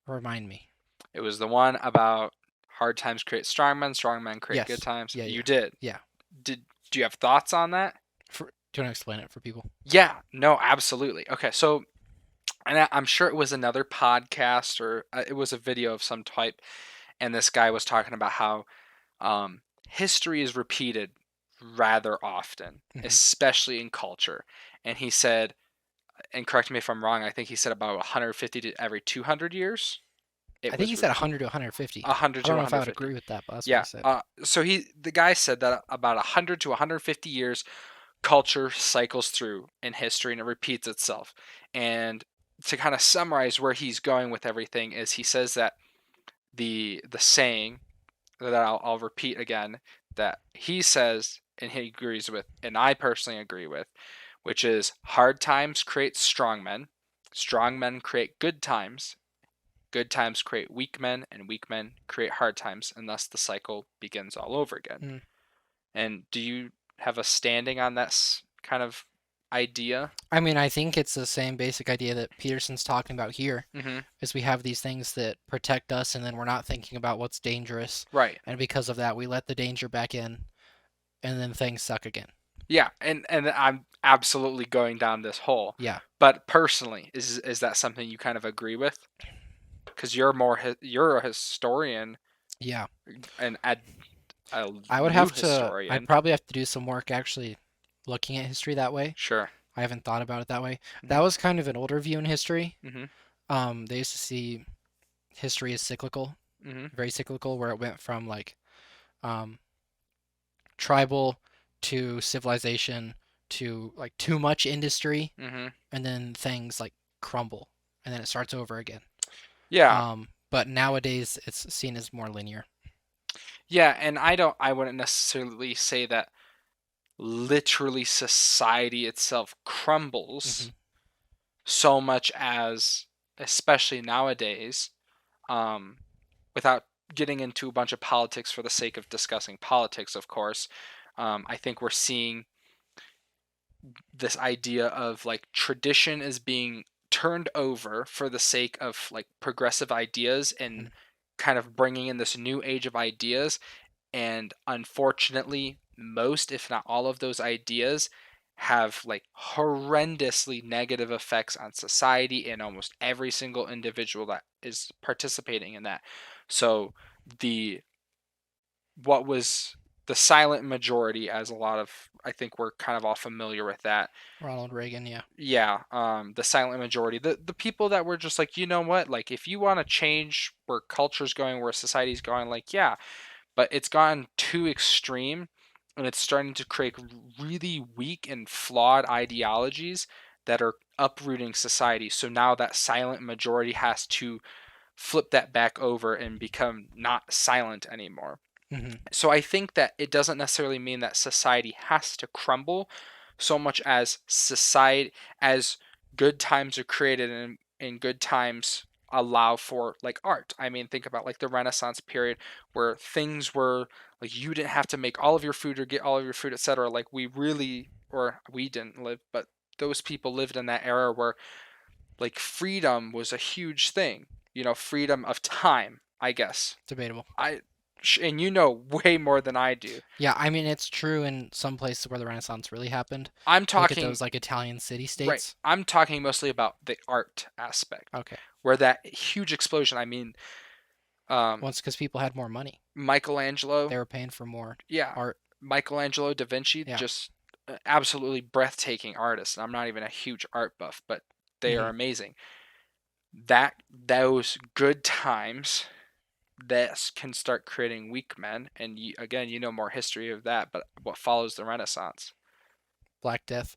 S2: Remind me.
S1: It was the one about hard times create strong men create good
S2: Yes.
S1: times.
S2: Yeah,
S1: You
S2: yeah.
S1: did.
S2: Yeah.
S1: Did do you have thoughts on that?
S2: Do you want to explain it for people?
S1: Yeah, no, absolutely. Okay, so and I'm sure it was another podcast or it was a video of some type, and this guy was talking about how history is repeated rather often,
S2: Hmm.
S1: especially in culture. And he said, and correct me if I'm wrong, I think he said about 150 to every 200 years it
S2: I think
S1: was
S2: he said
S1: repeat
S2: 100 to 150.
S1: 100
S2: I
S1: to
S2: don't know if I would
S1: 150.
S2: agree with that, but that's what he
S1: Yeah.
S2: said.
S1: So the guy said that about 100 to 150 years, culture cycles through in history and it repeats itself. And to kind of summarize where he's going with everything is he says that the saying that I'll repeat again that he says and he agrees with and I personally agree with, which is hard times create strong men create good times create weak men, and weak men create hard times, and thus the cycle begins all over again.
S2: Mm.
S1: And do you have a standing on that kind of idea?
S2: I mean, I think it's the same basic idea that Peterson's talking about here,
S1: Mm-hmm.
S2: is we have these things that protect us, and then we're not thinking about what's dangerous,
S1: Right.
S2: and because of that, we let the danger back in, and then things suck again.
S1: Yeah, and I'm absolutely going down this hole.
S2: Yeah,
S1: But personally, is that something you kind of agree with? Because you're a historian
S2: yeah.
S1: and a
S2: I would
S1: new
S2: have to. I'd
S1: historian.
S2: probably have to do some work actually looking at history that way.
S1: Sure.
S2: I haven't thought about it that way. That
S1: Mm-hmm.
S2: was kind of an older view in history.
S1: Mm-hmm.
S2: They used to see history as cyclical,
S1: Mm-hmm.
S2: very cyclical, where it went from like um, tribal to civilization to like too much industry,
S1: Mm-hmm.
S2: and then things like crumble, and then it starts over again.
S1: Yeah.
S2: But nowadays it's seen as more linear.
S1: Yeah, and I wouldn't necessarily say that literally society itself
S2: Hmm.
S1: crumbles so much as, especially nowadays, um, without getting into a bunch of politics for the sake of discussing politics, of course, I think we're seeing this idea of like tradition is being turned over for the sake of like progressive ideas
S2: Hmm.
S1: and kind of bringing in this new age of ideas. And unfortunately, most, if not all of those ideas have like horrendously negative effects on society and almost every single individual that is participating in that. So the what was the silent majority, as a lot of I think we're kind of all familiar with that.
S2: Ronald Reagan, yeah.
S1: Yeah, the silent majority, the people that were just like, you know what, like if you want to change where culture's going, where society's going, like yeah, but it's gone too extreme and it's starting to create really weak and flawed ideologies that are uprooting society. So now that silent majority has to flip that back over and become not silent anymore.
S2: Hmm.
S1: So I think that it doesn't necessarily mean that society has to crumble so much as society as good times are created in good times allow for like art. I mean, think about like the Renaissance period where things were like you didn't have to make all of your food or get all of your food, etc. Like we really, or we didn't live, but those people lived in that era where like freedom was a huge thing. You know, freedom of time, I guess.
S2: Debatable.
S1: I and you know way more than I do.
S2: Yeah, I mean it's true in some places where the Renaissance really happened.
S1: I'm
S2: Look at
S1: talking
S2: those like Italian
S1: right.
S2: city-states.
S1: I'm talking mostly about the art aspect,
S2: Okay.
S1: where that huge explosion. I mean, um,
S2: Well, it's because people had more money.
S1: Michelangelo,
S2: They were paying for more
S1: yeah,
S2: art.
S1: Michelangelo, Da Vinci,
S2: Yeah.
S1: just absolutely breathtaking artists. And I'm not even a huge art buff, but they are
S2: Hmm.
S1: amazing. Those good times that can start creating weak men, and you, again, you know more history of that, but what follows the Renaissance,
S2: Black Death.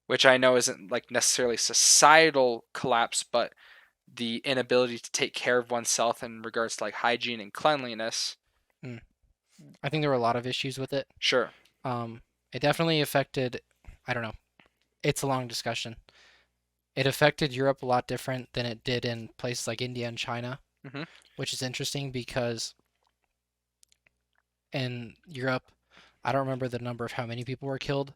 S1: which I know isn't like necessarily societal collapse, but the inability to take care of oneself in regards to like hygiene and cleanliness.
S2: Mm. I think there were a lot of issues with it.
S1: Sure.
S2: Um, it definitely affected. I don't know. It's a long discussion. It affected Europe a lot different than it did in places like India and China,
S1: Hmm.
S2: which is interesting because in Europe, I don't remember the number of how many people were killed,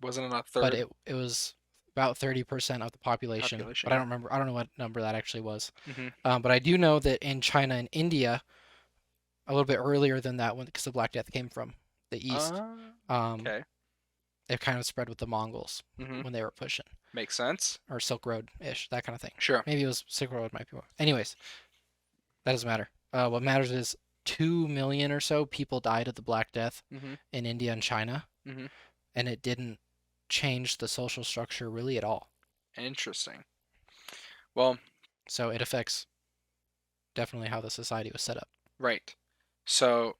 S1: Wasn't it a
S2: but
S1: third
S2: it was about 30% of the population.
S1: population?
S2: But I
S1: Yeah.
S2: don't remember. I don't know what number that actually was.
S1: Hmm.
S2: But I do know that in China and India, a little bit earlier than that, when because the Black Death came from the east, um,
S1: Okay.
S2: it kind of spread with the Mongols
S1: Hmm.
S2: when they were pushing,
S1: Makes sense.
S2: or Silk Road ish, that kind of thing.
S1: Sure.
S2: Maybe it was Silk Road, might be more. Anyways, that doesn't matter. What matters is 2 million or so people died of the Black Death
S1: Hmm.
S2: in India and China,
S1: Hmm.
S2: and it didn't change the social structure really at all.
S1: Interesting. Well,
S2: So it affects definitely how the society was set up.
S1: right. So,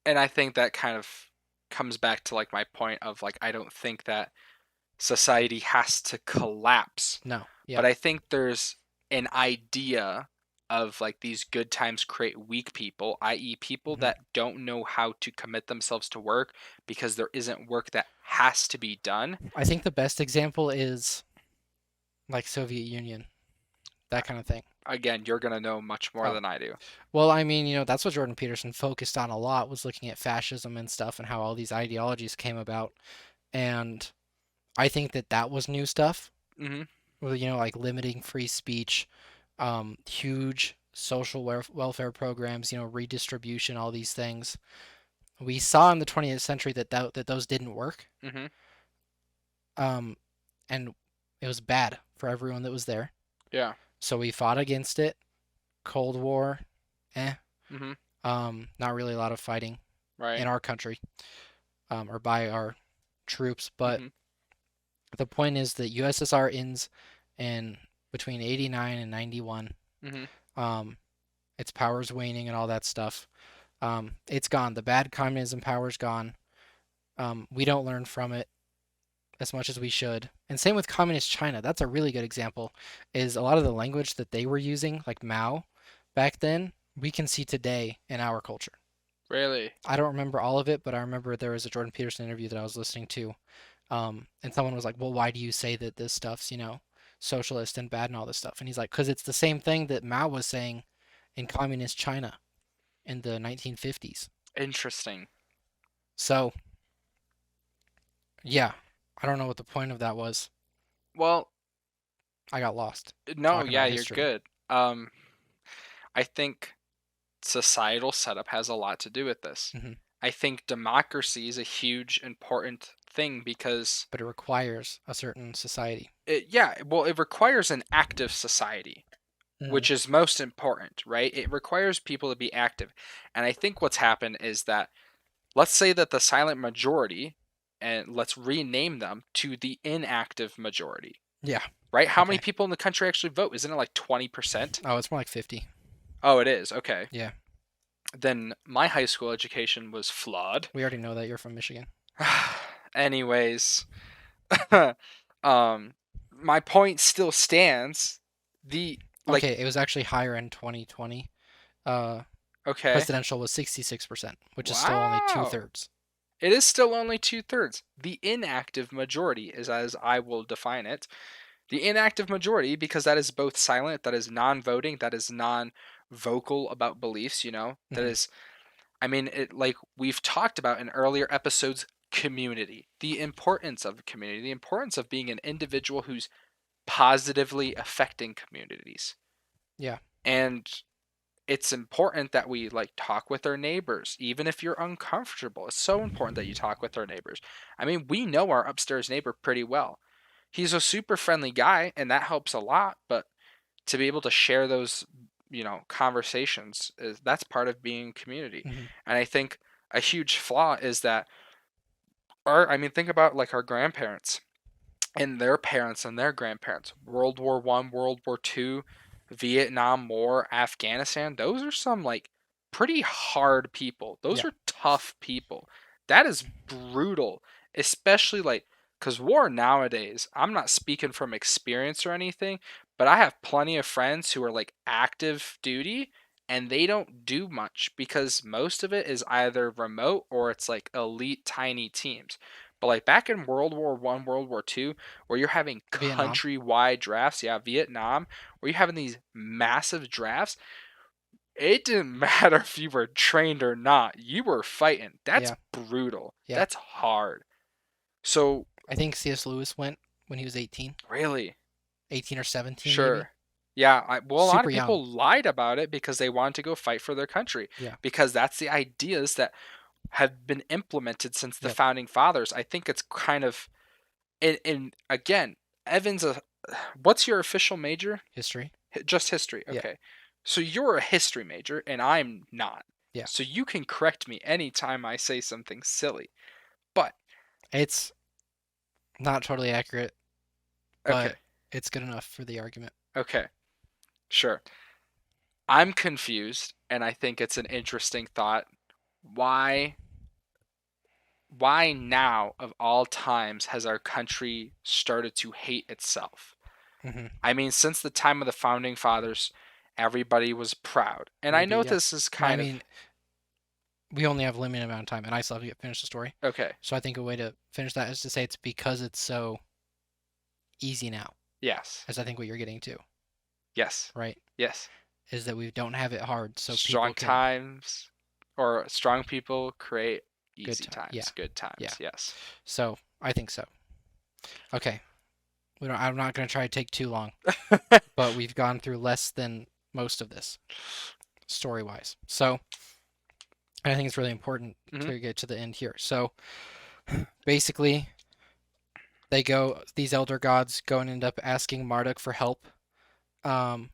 S1: and I think that kind of comes back to like my point of like I don't think that society has to collapse,
S2: No,
S1: but
S2: yeah,
S1: I think there's an idea of like these good times create weak people, i.e., people
S2: hmm
S1: that don't know how to commit themselves to work because there isn't work that has to be done.
S2: I think the best example is like Soviet Union, that kind of thing.
S1: Again, you're going to know much more
S2: Oh,
S1: than I do.
S2: well, I mean, that's what Jordan Peterson focused on a lot was looking at fascism and stuff and how all these ideologies came about. And I think that that was new stuff.
S1: Hmm.
S2: Well, like limiting free speech, huge social welfare programs, redistribution, all these things. We saw in the 20th century that those didn't work,
S1: Hmm.
S2: um, and it was bad for everyone that was there.
S1: Yeah.
S2: So we fought against it. Cold War, eh.
S1: Hmm.
S2: Not really a lot of fighting
S1: Right.
S2: in our country, or by our troops. But
S1: Hmm.
S2: the point is that USSR ends in between 89 and 91.
S1: Hmm.
S2: Um, its power's waning and all that stuff. It's gone. The bad communism power's gone. We don't learn from it as much as we should. And same with communist China. That's a really good example. Is a lot of the language that they were using, like Mao, back then, we can see today in our culture.
S1: Really
S2: I don't remember all of it, but I remember there was a Jordan Peterson interview that I was listening to, and someone was like, "Well, why do you say that this stuff's socialist and bad and all this stuff?" And he's like, "Because it's the same thing that Mao was saying in communist China in the 1950s."
S1: interesting.
S2: So yeah, I don't know what the point of that was.
S1: Well,
S2: I got lost
S1: no,
S2: talking
S1: yeah,
S2: about
S1: you're
S2: history.
S1: good. I think societal setup has a lot to do with this.
S2: Hmm.
S1: I think democracy is a huge important thing because
S2: But it requires a certain society.
S1: yeah, well, it requires an active society,
S2: Hmm.
S1: which is most important, right? It requires people to be active. And I think what's happened is that let's say that the silent majority, and let's rename them to the inactive majority,
S2: Yeah.
S1: right? How many
S2: Okay.
S1: people in the country actually vote? Isn't it like 20%?
S2: Oh, it's more like 50.
S1: Oh, it is. Okay.
S2: Yeah.
S1: Then my high school education was flawed.
S2: We already know that you're from Michigan.
S1: Anyways, um, my point still stands. The like,
S2: Okay, it was actually higher in 2020. Uh,
S1: okay,
S2: Presidential was 66%, which is still only two
S1: wow,
S2: thirds.
S1: it is still only 2/3. The inactive majority is as I will define it. The inactive majority, because that is both silent, that is non-voting, that is non-vocal about beliefs, that
S2: Hmm.
S1: is, I mean, it, like we've talked about in earlier episodes, community, the importance of community, the importance of being an individual who's positively affecting communities.
S2: Yeah.
S1: And it's important that we like talk with our neighbors, even if you're uncomfortable. It's so important that you talk with our neighbors. I mean, we know our upstairs neighbor pretty well. He's a super friendly guy, and that helps a lot. But to be able to share those, conversations is that's part of being community.
S2: Hmm.
S1: And I think a huge flaw is that I mean, think about like our grandparents and their parents and their grandparents. World War One, World War Two, Vietnam War, Afghanistan. Those are some like pretty hard people. Those
S2: Yeah.
S1: are tough people. That is brutal, especially like because war nowadays. I'm not speaking from experience or anything, but I have plenty of friends who are like active duty. And they don't do much because most of it is either remote or it's like elite tiny teams. But like back in World War One, World War Two, where you're having
S2: Vietnam.
S1: countrywide drafts, yeah, Vietnam, where you're having these massive drafts, it didn't matter if you were trained or not. You were fighting. That's
S2: Yeah.
S1: brutal.
S2: Yeah.
S1: That's hard. So
S2: I think C.S. Lewis went when he was 18,
S1: really,
S2: 18 or 17 maybe.
S1: sure. Yeah, well, a lot of
S2: Super young.
S1: people lied about it because they wanted to go fight for their country
S2: Yeah.
S1: because that's the ideas that have been implemented since the
S2: Yep.
S1: founding fathers. I think it's kind of and again, Evan's a what's your official major?
S2: History.
S1: Just history.
S2: Yeah.
S1: Okay. So you're a history major and I'm not.
S2: Yeah.
S1: So you can correct me anytime I say something silly. But
S2: It's not totally accurate,
S1: okay.
S2: but it's good enough for the argument.
S1: Okay. Sure. I'm confused and I think it's an interesting thought. Why why now of all times has our country started to hate itself?
S2: Hmm.
S1: I mean, since the time of the founding fathers, everybody was proud. And I
S2: Maybe,
S1: know
S2: yeah.
S1: this is
S2: I
S1: kind of
S2: mean, we only have a limited amount of time, and I still have to get finish the story.
S1: okay.
S2: So I think a way to finish that is to say it's because it's so easy now,
S1: Yes.
S2: as I think what you're getting to,
S1: Yes.
S2: right?
S1: Yes.
S2: Is that we don't have it hard, so people
S1: Strong
S2: can
S1: times or strong people create
S2: good
S1: easy
S2: time. Yeah,
S1: times, good
S2: yeah.
S1: times. Yes.
S2: So I think so. Okay, we don't. I'm not gonna try to take too long, but we've gone through less than most of this story wise. So I think it's really important
S1: Hmm.
S2: to get to the end here. So basically, these elder gods go and end up asking Marduk for help. Um,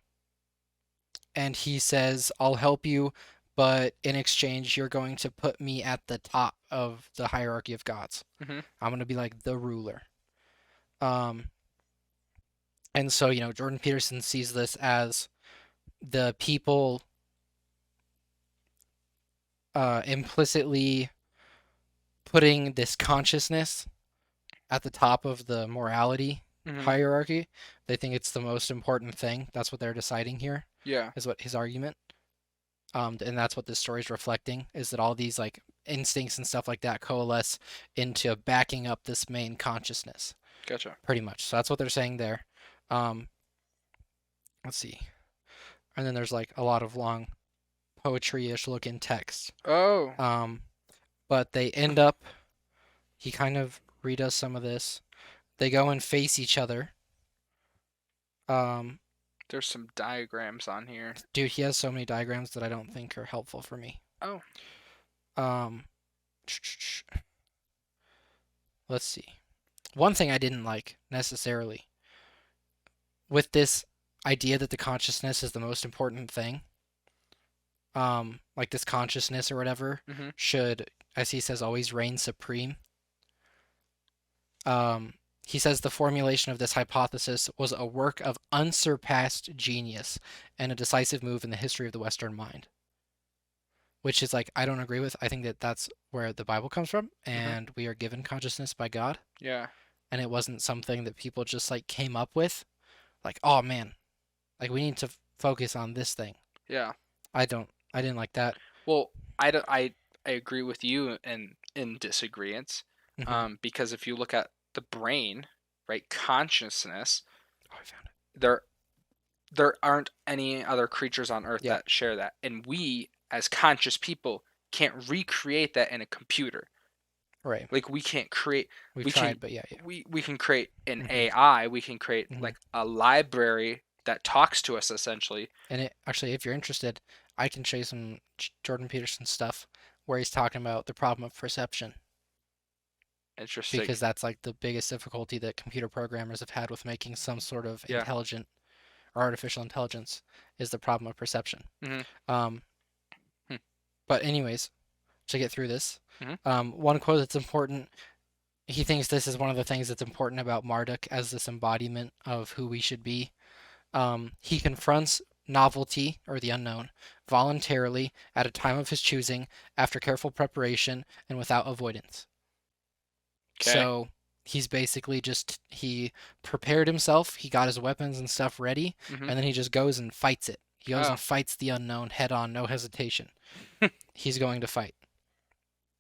S2: and he says, I'll help you, but in exchange, you're going to put me at the top of the hierarchy of gods.
S1: Hmm.
S2: I'm going to be like the ruler. Um, and so, Jordan Peterson sees this as the people implicitly putting this consciousness at the top of the morality
S1: Hmm.
S2: hierarchy. They think it's the most important thing. That's what they're deciding here,
S1: Yeah.
S2: is what his argument. And that's what this story is reflecting, is that all these like instincts and stuff like that coalesce into backing up this main consciousness,
S1: Gotcha.
S2: pretty much. So that's what they're saying there. Um, let's see. And then there's like a lot of long poetry-ish looking text.
S1: Oh,
S2: Um, but they end up, he kind of redoes some of this. They go and face each other. Um,
S1: there's some diagrams on here.
S2: dude, he has so many diagrams that I don't think are helpful for me.
S1: Oh,
S2: Um, let's see. One thing I didn't like necessarily with this idea that the consciousness is the most important thing, like this consciousness or whatever,
S1: hmm,
S2: should, as he says, always reign supreme. Um, he says the formulation of this hypothesis was a work of unsurpassed genius and a decisive move in the history of the Western mind. Which is like, I don't agree with. I think that that's where the Bible comes from,
S1: hmm,
S2: and we are given consciousness by God,
S1: yeah,
S2: and it wasn't something that people just like came up with. Like, oh man, like we need to focus on this thing.
S1: yeah.
S2: I didn't like that.
S1: Well, I agree with you in disagreement,
S2: Hmm.
S1: because if you look at the brain, right, consciousness, there there aren't any other creatures on Earth
S2: Yep.
S1: that share that, and we as conscious people can't recreate that in a computer.
S2: Right.
S1: Like we can't create
S2: We've
S1: we can
S2: tried, but yeah, yeah.
S1: we can create an
S2: Mhm.
S1: AI, we can create
S2: Mhm.
S1: like a library that talks to us essentially.
S2: And it actually, if you're interested, I can show you some Jordan Peterson stuff where he's talking about the problem of perception
S1: Interesting.
S2: because that's like the biggest difficulty that computer programmers have had with making some sort of
S1: Yeah.
S2: intelligent or artificial intelligence is the problem of perception.
S1: Mhm.
S2: Um,
S1: Hmm.
S2: but anyways, to get through this,
S1: Mhm.
S2: one quote that's important. He thinks this is one of the things that's important about Marduk as this embodiment of who we should be. He confronts novelty or the unknown voluntarily at a time of his choosing, after careful preparation and without avoidance.
S1: Okay.
S2: So he's basically just he prepared himself, he got his weapons and stuff ready,
S1: Mhm.
S2: and then he just goes and fights it. He goes
S1: Oh.
S2: and fights the unknown head on, no hesitation. He's going to fight.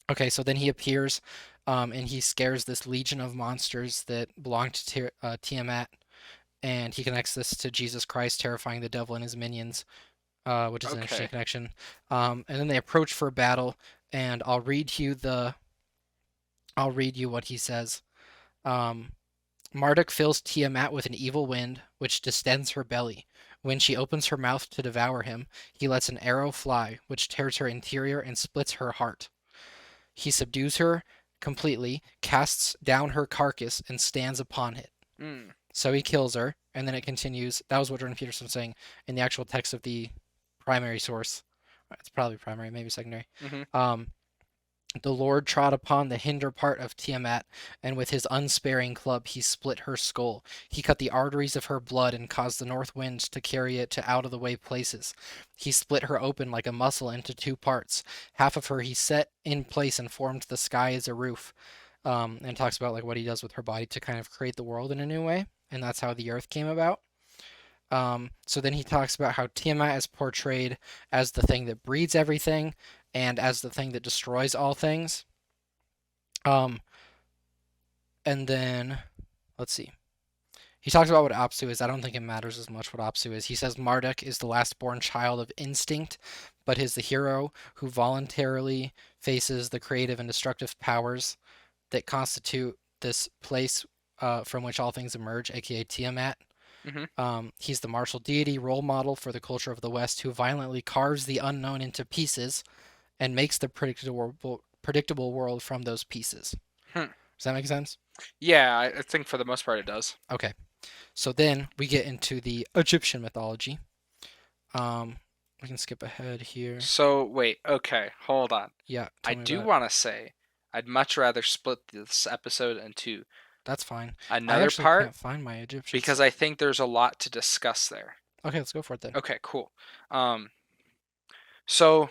S2: Okay, so then he appears, and he scares this legion of monsters that belong to Tiamat, and he connects this to Jesus Christ terrifying the devil and his minions, which is an interesting
S1: Okay.
S2: connection. And then they approach for battle, and I'll read you what he says. Um, Marduk fills Tiamat with an evil wind, which distends her belly. When she opens her mouth to devour him, he lets an arrow fly, which tears her interior and splits her heart. He subdues her completely, casts down her carcass, and stands upon it.
S1: Mm.
S2: So he kills her, and then it continues. That was what Jordan Peterson was saying in the actual text of the primary source. It's probably primary, maybe secondary.
S1: Mhm.
S2: Um, the Lord trod upon the hinder part of Tiamat, and with his unsparing club he split her skull. He cut the arteries of her blood and caused the north wind to carry it to out of the way places. He split her open like a mussel into two parts. Half of her he set in place and formed the sky as a roof. And talks about like what he does with her body to kind of create the world in a new way, and that's how the Earth came about. So then he talks about how Tiamat is portrayed as the thing that breeds everything and as the thing that destroys all things. Um, and then let's see. He talks about what Apsu is. I don't think it matters as much what Apsu is. He says Marduk is the last born child of instinct, but is the hero who voluntarily faces the creative and destructive powers that constitute this place from which all things emerge, aka Tiamat.
S1: Mhm.
S2: He's the martial deity role model for the culture of the West who violently carves the unknown into pieces and makes the predictable world from those pieces.
S1: Hmm.
S2: Does that make sense?
S1: Yeah, I think for the most part it does.
S2: Okay. So then we get into the Egyptian mythology. Um, we can skip ahead here.
S1: So wait, okay, hold on.
S2: Yeah,
S1: I
S2: tell me
S1: do
S2: about it.
S1: want to say I'd much rather split this episode into
S2: That's fine. I
S1: another
S2: actually
S1: part
S2: can't find my Egyptians.
S1: because I think there's a lot to discuss there.
S2: Okay, let's go for it then.
S1: Okay, cool. Um, so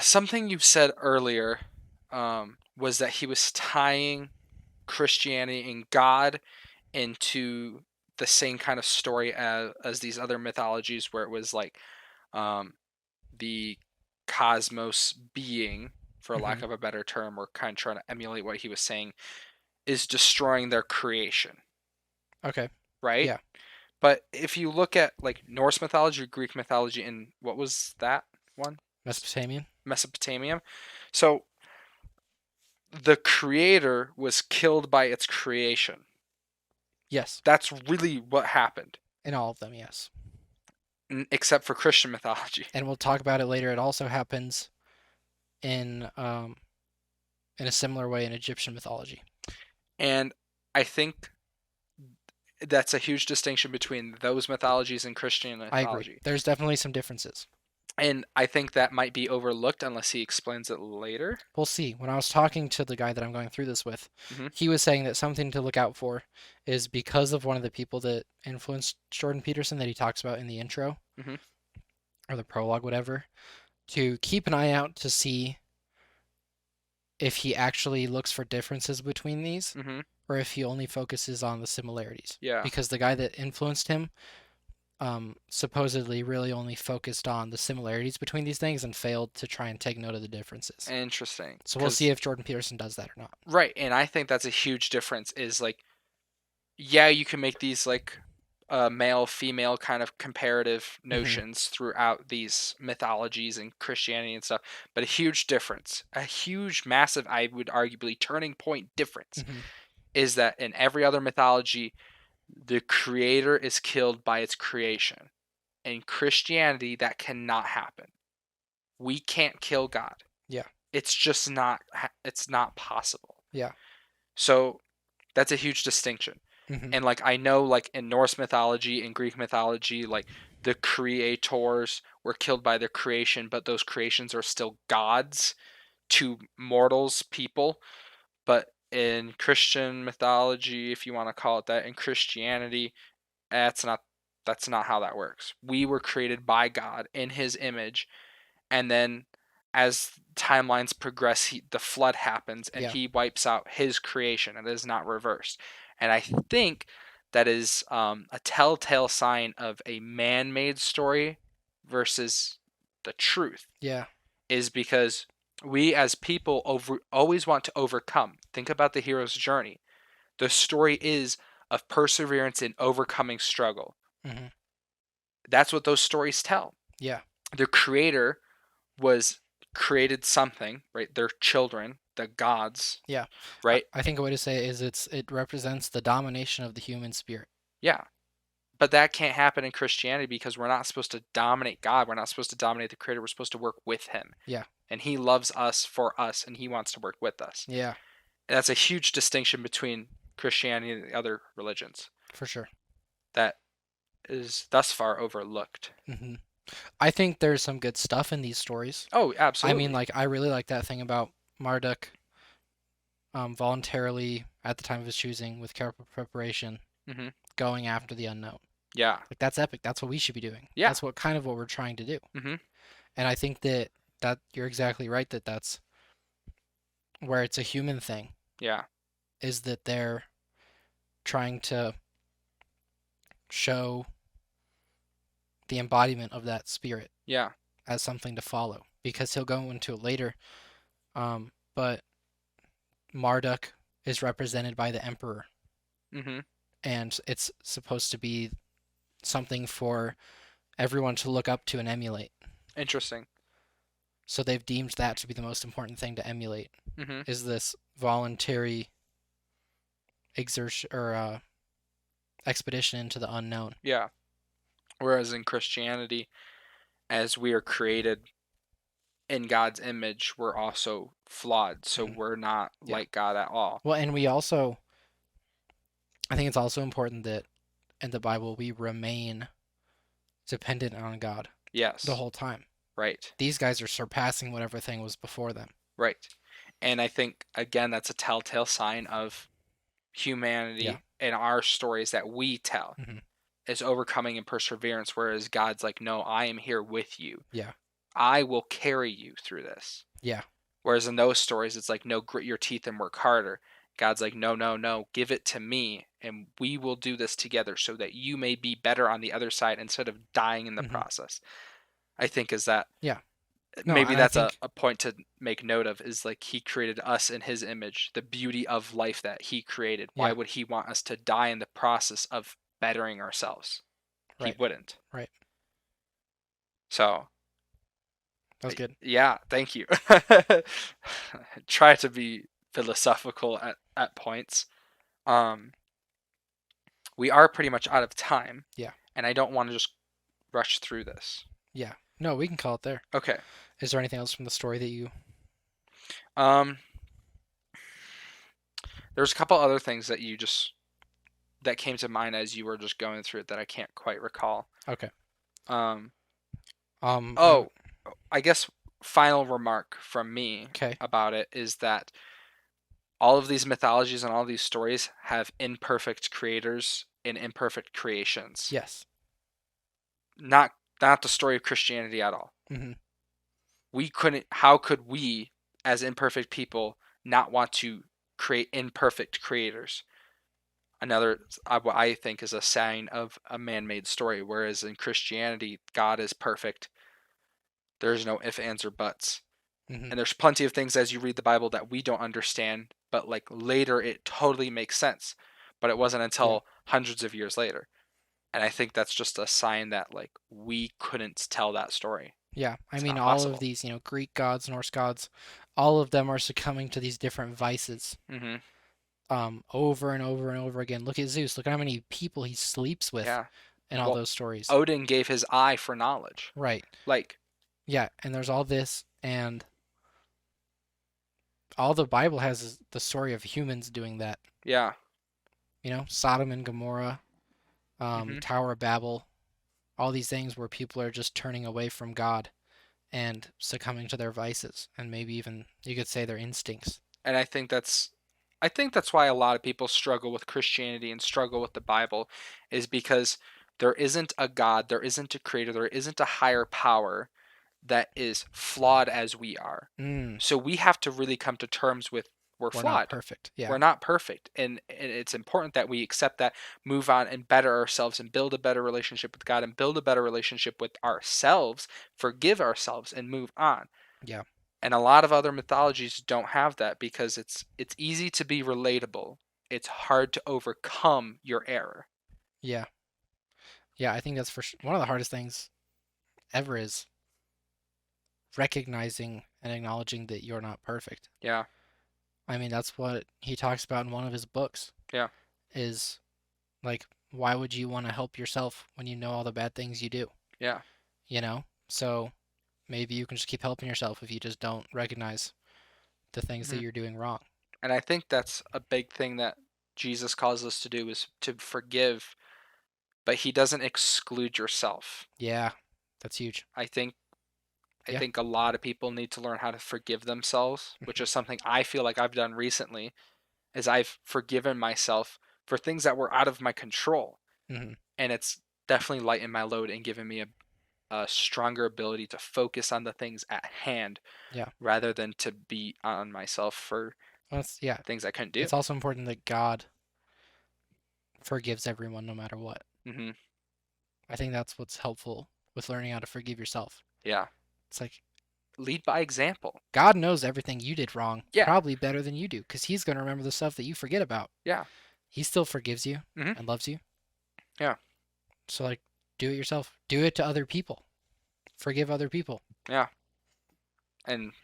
S1: something you said earlier was that he was tying Christianity and God into the same kind of story as these other mythologies, where it was like um, the cosmos being, for lack
S2: Hmm.
S1: of a better term, or kind of trying to emulate what he was saying, is destroying their creation,
S2: Okay.
S1: right?
S2: Yeah.
S1: But if you look at like Norse mythology, Greek mythology, and what was that one?
S2: Mesopotamian?
S1: Mesopotamia. So the creator was killed by its creation.
S2: Yes.
S1: That's really what happened,
S2: In all of them, yes.
S1: except for Christian mythology.
S2: And we'll talk about it later. It also happens in a similar way in Egyptian mythology.
S1: And I think that's a huge distinction between those mythologies and Christian
S2: I agree.
S1: mythology.
S2: There's definitely some differences.
S1: And I think that might be overlooked unless he explains it later.
S2: We'll see. When I was talking to the guy that I'm going through this with,
S1: Hmm.
S2: he was saying that something to look out for is because of one of the people that influenced Jordan Peterson that he talks about in the intro
S1: Hmm.
S2: or the prologue, whatever, to keep an eye out to see if he actually looks for differences between these
S1: Hmm.
S2: or if he only focuses on the similarities.
S1: Yeah.
S2: Because the guy that influenced him supposedly really only focused on the similarities between these things and failed to try and take note of the differences.
S1: Interesting.
S2: So we'll see
S1: Because
S2: if Jordan Peterson does that or not.
S1: right, and I think that's a huge difference. Is like, yeah, you can make these like male female kind of comparative
S2: Mm-hmm.
S1: notions throughout these mythologies and Christianity and stuff, but a huge difference, a huge, massive, I would arguably turning point difference,
S2: Mm-hmm.
S1: is that in every other mythology, the creator is killed by its creation. In Christianity, that cannot happen. We can't kill God.
S2: Yeah.
S1: It's just not. It's not possible.
S2: Yeah.
S1: So that's a huge distinction.
S2: Mm-hmm.
S1: And like I know, like in Norse mythology and Greek mythology, like the creators were killed by their creation, but those creations are still gods to mortals, people. But in Christian mythology, if you want to call it that, in Christianity, that's not how that works. We were created by God in his image, and then as timelines progress, the flood happens and
S2: Yeah.
S1: he wipes out his creation. It is not reversed. And I think that is a telltale sign of a man-made story versus the truth,
S2: Yeah.
S1: is because we as people always want to overcome. Think about the hero's journey. The story is of perseverance in overcoming struggle.
S2: Mm-hmm.
S1: That's what those stories tell.
S2: Yeah.
S1: The creator was created something, right? They're children, the gods,
S2: Yeah.
S1: right?
S2: I think a way to say it is it represents the domination of the human spirit.
S1: Yeah. But that can't happen in Christianity because we're not supposed to dominate God. We're not supposed to dominate the creator. We're supposed to work with him.
S2: Yeah.
S1: And he loves us for us and he wants to work with us.
S2: Yeah.
S1: And that's a huge distinction between Christianity and the other religions
S2: For sure.
S1: that is thus far overlooked.
S2: Mm-hmm. I think there's some good stuff in these stories.
S1: Oh,
S2: I mean,
S1: absolutely.
S2: like I really like that thing about Marduk voluntarily at the time of his choosing with careful preparation
S1: Hmm.
S2: going after the unknown.
S1: Yeah.
S2: Like that's epic. That's what we should be doing.
S1: Yeah.
S2: That's what we're trying to do.
S1: Hmm.
S2: And I think that you're exactly right that that's where it's a human thing
S1: Yeah.
S2: is that they're trying to show the embodiment of that spirit
S1: Yeah.
S2: as something to follow because he'll go into it later. But Marduk is represented by the emperor,
S1: Hmm.
S2: and it's supposed to be something for everyone to look up to and emulate.
S1: Interesting.
S2: So they've deemed that to be the most important thing to emulate
S1: Hmm.
S2: is this voluntary exertion or expedition into the unknown.
S1: Yeah. Whereas in Christianity, as we are created in God's image, we're also flawed. So
S2: Mhm.
S1: we're not
S2: Yeah.
S1: like God at all.
S2: Well, and I think it's also important that in the Bible we remain dependent on God the
S1: Yes.
S2: whole time.
S1: Right.
S2: These guys are surpassing whatever thing was before them.
S1: Right. And I think, again, that's a telltale sign of
S2: Yeah.
S1: humanity in our stories that we tell
S2: Hmm.
S1: is overcoming and perseverance. Whereas God's like, no, I am here with you.
S2: Yeah.
S1: I will carry you through this.
S2: Yeah.
S1: Whereas in those stories, it's like, no, grit your teeth and work harder. God's like, no, no, no, give it to me, and we will do this together so that you may be better on the other side instead of dying in the
S2: Hmm.
S1: process. I think is that
S2: Yeah. No,
S1: maybe
S2: and I
S1: that's
S2: think
S1: a point to make note of, is like he created us in his image, the beauty of life that he created. Why
S2: yeah.
S1: would he want us to die in the process of bettering ourselves? He
S2: Right.
S1: wouldn't.
S2: Right.
S1: So,
S2: That was good.
S1: yeah, thank you. Try to be philosophical at points. Um, we are pretty much out of time,
S2: Yeah.
S1: and I don't want to just rush through this.
S2: Yeah. No, we can call it there.
S1: Okay.
S2: Is there anything else from the story that you?
S1: Um, there's a couple other things that you just that came to mind as you were just going through it that I can't quite recall.
S2: Okay.
S1: Um,
S2: I,
S1: oh, I guess final remark from me
S2: okay.
S1: about it is that all of these mythologies and all these stories have imperfect creators and imperfect creations.
S2: Yes.
S1: Not the story of Christianity at all.
S2: Hmm.
S1: We couldn't. How could we, as imperfect people, not want to create imperfect creators? Another, what I think is a sign of a man-made story. Whereas in Christianity, God is perfect. There's no ifs, ands, or buts.
S2: Hmm.
S1: And there's plenty of things as you read the Bible that we don't understand, but like later it totally makes sense. But it wasn't
S2: Yeah.
S1: until hundreds of years later. And I think that's just a sign that like we couldn't tell that story.
S2: Yeah, I
S1: It's
S2: mean,
S1: not
S2: all of
S1: possible.
S2: these, Greek gods, Norse gods, all of them are succumbing to these different vices,
S1: Hmm.
S2: over and over and over again. Look at Zeus. Look at how many people he sleeps with
S1: Yeah.
S2: in all
S1: Well,
S2: those stories.
S1: Odin gave his eye for knowledge.
S2: Right.
S1: Like,
S2: Yeah, and there's all this, and all the Bible has is the story of humans doing that.
S1: yeah.
S2: Sodom and Gomorrah,
S1: Hmm.
S2: Tower of Babel, all these things where people are just turning away from God and succumbing to their vices, and maybe even you could say their instincts.
S1: And I think that's why a lot of people struggle with Christianity and struggle with the Bible is because there isn't a God, there isn't a creator, there isn't a higher power that is flawed as we are.
S2: Mm,
S1: So we have to really come to terms with we're
S2: we're not
S1: flawed.
S2: perfect. Yeah,
S1: We're not perfect. And it's important that we accept that, move on, and better ourselves and build a better relationship with God and build a better relationship with ourselves, forgive ourselves, and move on.
S2: yeah,
S1: And a lot of other mythologies don't have that because it's easy to be relatable. It's hard to overcome your error.
S2: yeah, yeah. I think that's one of the hardest things ever is recognizing and acknowledging that you're not perfect.
S1: Yeah.
S2: I mean, that's what he talks about in one of his books
S1: Yeah.
S2: is like, why would you want to help yourself when you know all the bad things you do?
S1: Yeah.
S2: So maybe you can just keep helping yourself if you just don't recognize the things that
S1: Hmm.
S2: you're doing wrong.
S1: And I think that's a big thing that Jesus calls us to do is to forgive, but he doesn't exclude yourself.
S2: Yeah, that's huge.
S1: I think I
S2: Yeah.
S1: think a lot of people need to learn how to forgive themselves, which is something I feel like I've done recently, is I've forgiven myself for things that were out of my control.
S2: Hmm.
S1: And it's definitely lightened my load and given me a stronger ability to focus on the things at hand
S2: Yeah.
S1: rather than to beat on myself for
S2: Well, yeah.
S1: things I couldn't do.
S2: It's also important that God forgives everyone no matter what.
S1: Hmm.
S2: I think that's what's helpful with learning how to forgive yourself.
S1: Yeah.
S2: It's like
S1: Lead by example.
S2: God knows everything you did wrong
S1: Yeah.
S2: probably better than you do because he's going to remember the stuff that you forget about.
S1: Yeah.
S2: He still forgives you
S1: Hmm.
S2: and loves you.
S1: Yeah.
S2: So, like, do it yourself. Do it to other people. Forgive other people.
S1: Yeah. And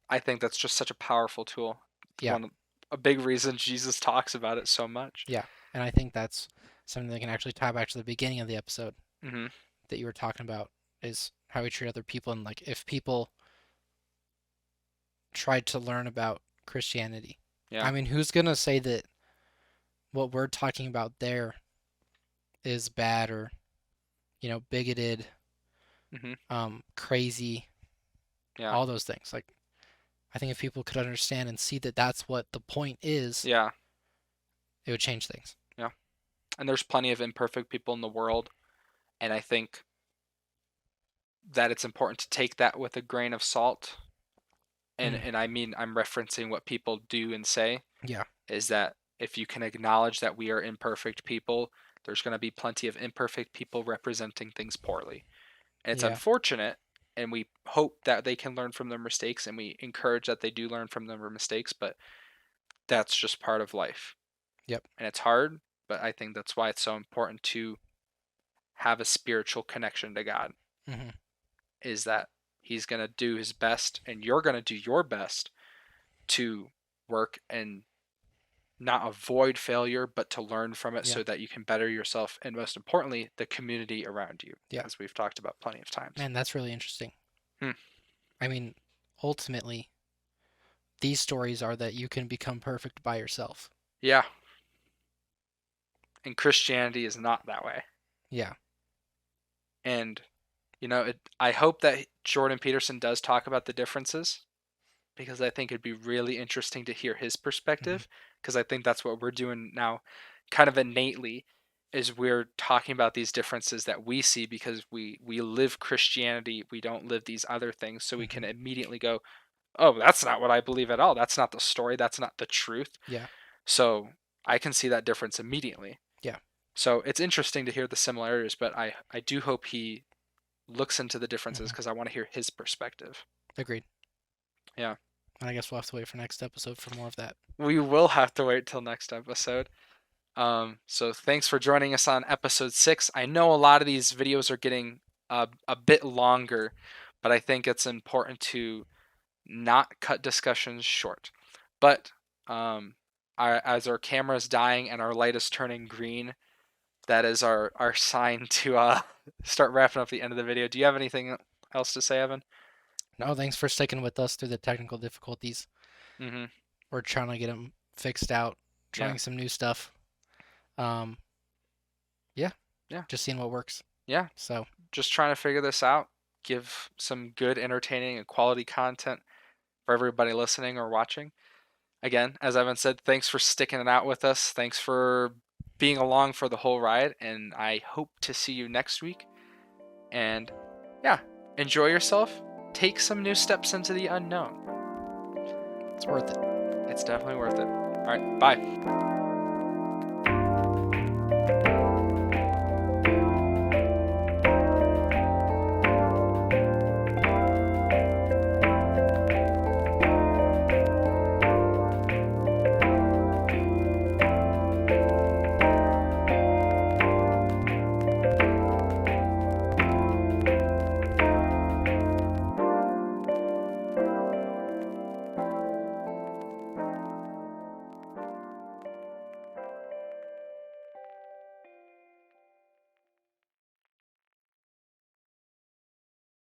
S1: I think that's just such a powerful tool. It's
S2: Yeah.
S1: a big reason Jesus talks about it so much.
S2: Yeah. And I think that's something that can actually tie back to the beginning of the episode
S1: Hmm.
S2: that you were talking about is how we treat other people. And, like, if people tried to learn about Christianity, I
S1: Yeah.
S2: mean, who's going to say that what we're talking about there is bad or, bigoted,
S1: Hmm.
S2: crazy,
S1: Yeah.
S2: all those things? Like, I think if people could understand and see that that's what the point is,
S1: Yeah.
S2: it would change things.
S1: Yeah. And there's plenty of imperfect people in the world. And I think that it's important to take that with a grain of salt. And
S2: Mm,
S1: and I mean I'm referencing what people do and say
S2: yeah,
S1: is that if you can acknowledge that we are imperfect people, there's going to be plenty of imperfect people representing things poorly. And it's
S2: yeah,
S1: unfortunate, and we hope that they can learn from their mistakes and we encourage that they do learn from their mistakes, but that's just part of life.
S2: yep,
S1: And it's hard, but I think that's why it's so important to have a spiritual connection to God,
S2: hmm,
S1: is that he's going to do his best and you're going to do your best to work and not avoid failure, but to learn from it
S2: yeah,
S1: so that you can better yourself and most importantly, the community around you,
S2: yeah.
S1: as we've talked about plenty of times.
S2: Man, that's really interesting.
S1: Hmm.
S2: I mean, ultimately, these stories are that you can become perfect by yourself.
S1: Yeah, and Christianity is not that way.
S2: Yeah,
S1: And I hope that Jordan Peterson does talk about the differences because I think it'd be really interesting to hear his
S2: hmm,
S1: perspective because I think that's what we're doing now kind of innately is we're talking about these differences that we see because we live Christianity, we don't live these other things, so we
S2: hmm,
S1: can immediately go, "Oh, that's not what I believe at all. That's not the story, that's not the truth."
S2: yeah,
S1: So, I can see that difference immediately.
S2: yeah,
S1: So, it's interesting to hear the similarities, but I do hope he looks into the differences
S2: hmm.
S1: because I want to hear his perspective.
S2: Agreed.
S1: Yeah.
S2: And I guess we'll have to wait for next episode for more of that.
S1: We will have to wait till next episode. So thanks for joining us on episode 6. I know a lot of these videos are getting a bit longer, but I think it's important to not cut discussions short. But as our camera is dying and our light is turning green, that is our sign to start wrapping up the end of the video. Do you have anything else to say, Evan?
S2: No, thanks for sticking with us through the technical difficulties.
S1: Mm-hmm.
S2: We're trying to get them fixed out,
S1: Yeah.
S2: trying some new stuff. Um, yeah,
S1: Yeah.
S2: just seeing what works.
S1: Yeah.
S2: So,
S1: Just trying to figure this out. Give some good, entertaining, and quality content for everybody listening or watching. Again, as Evan said, thanks for sticking it out with us. Thanks for being along for the whole ride. And I hope to see you next week. And yeah, enjoy yourself. Take some new steps into the unknown.
S2: it's worth it.
S1: It's definitely worth it. All right, bye.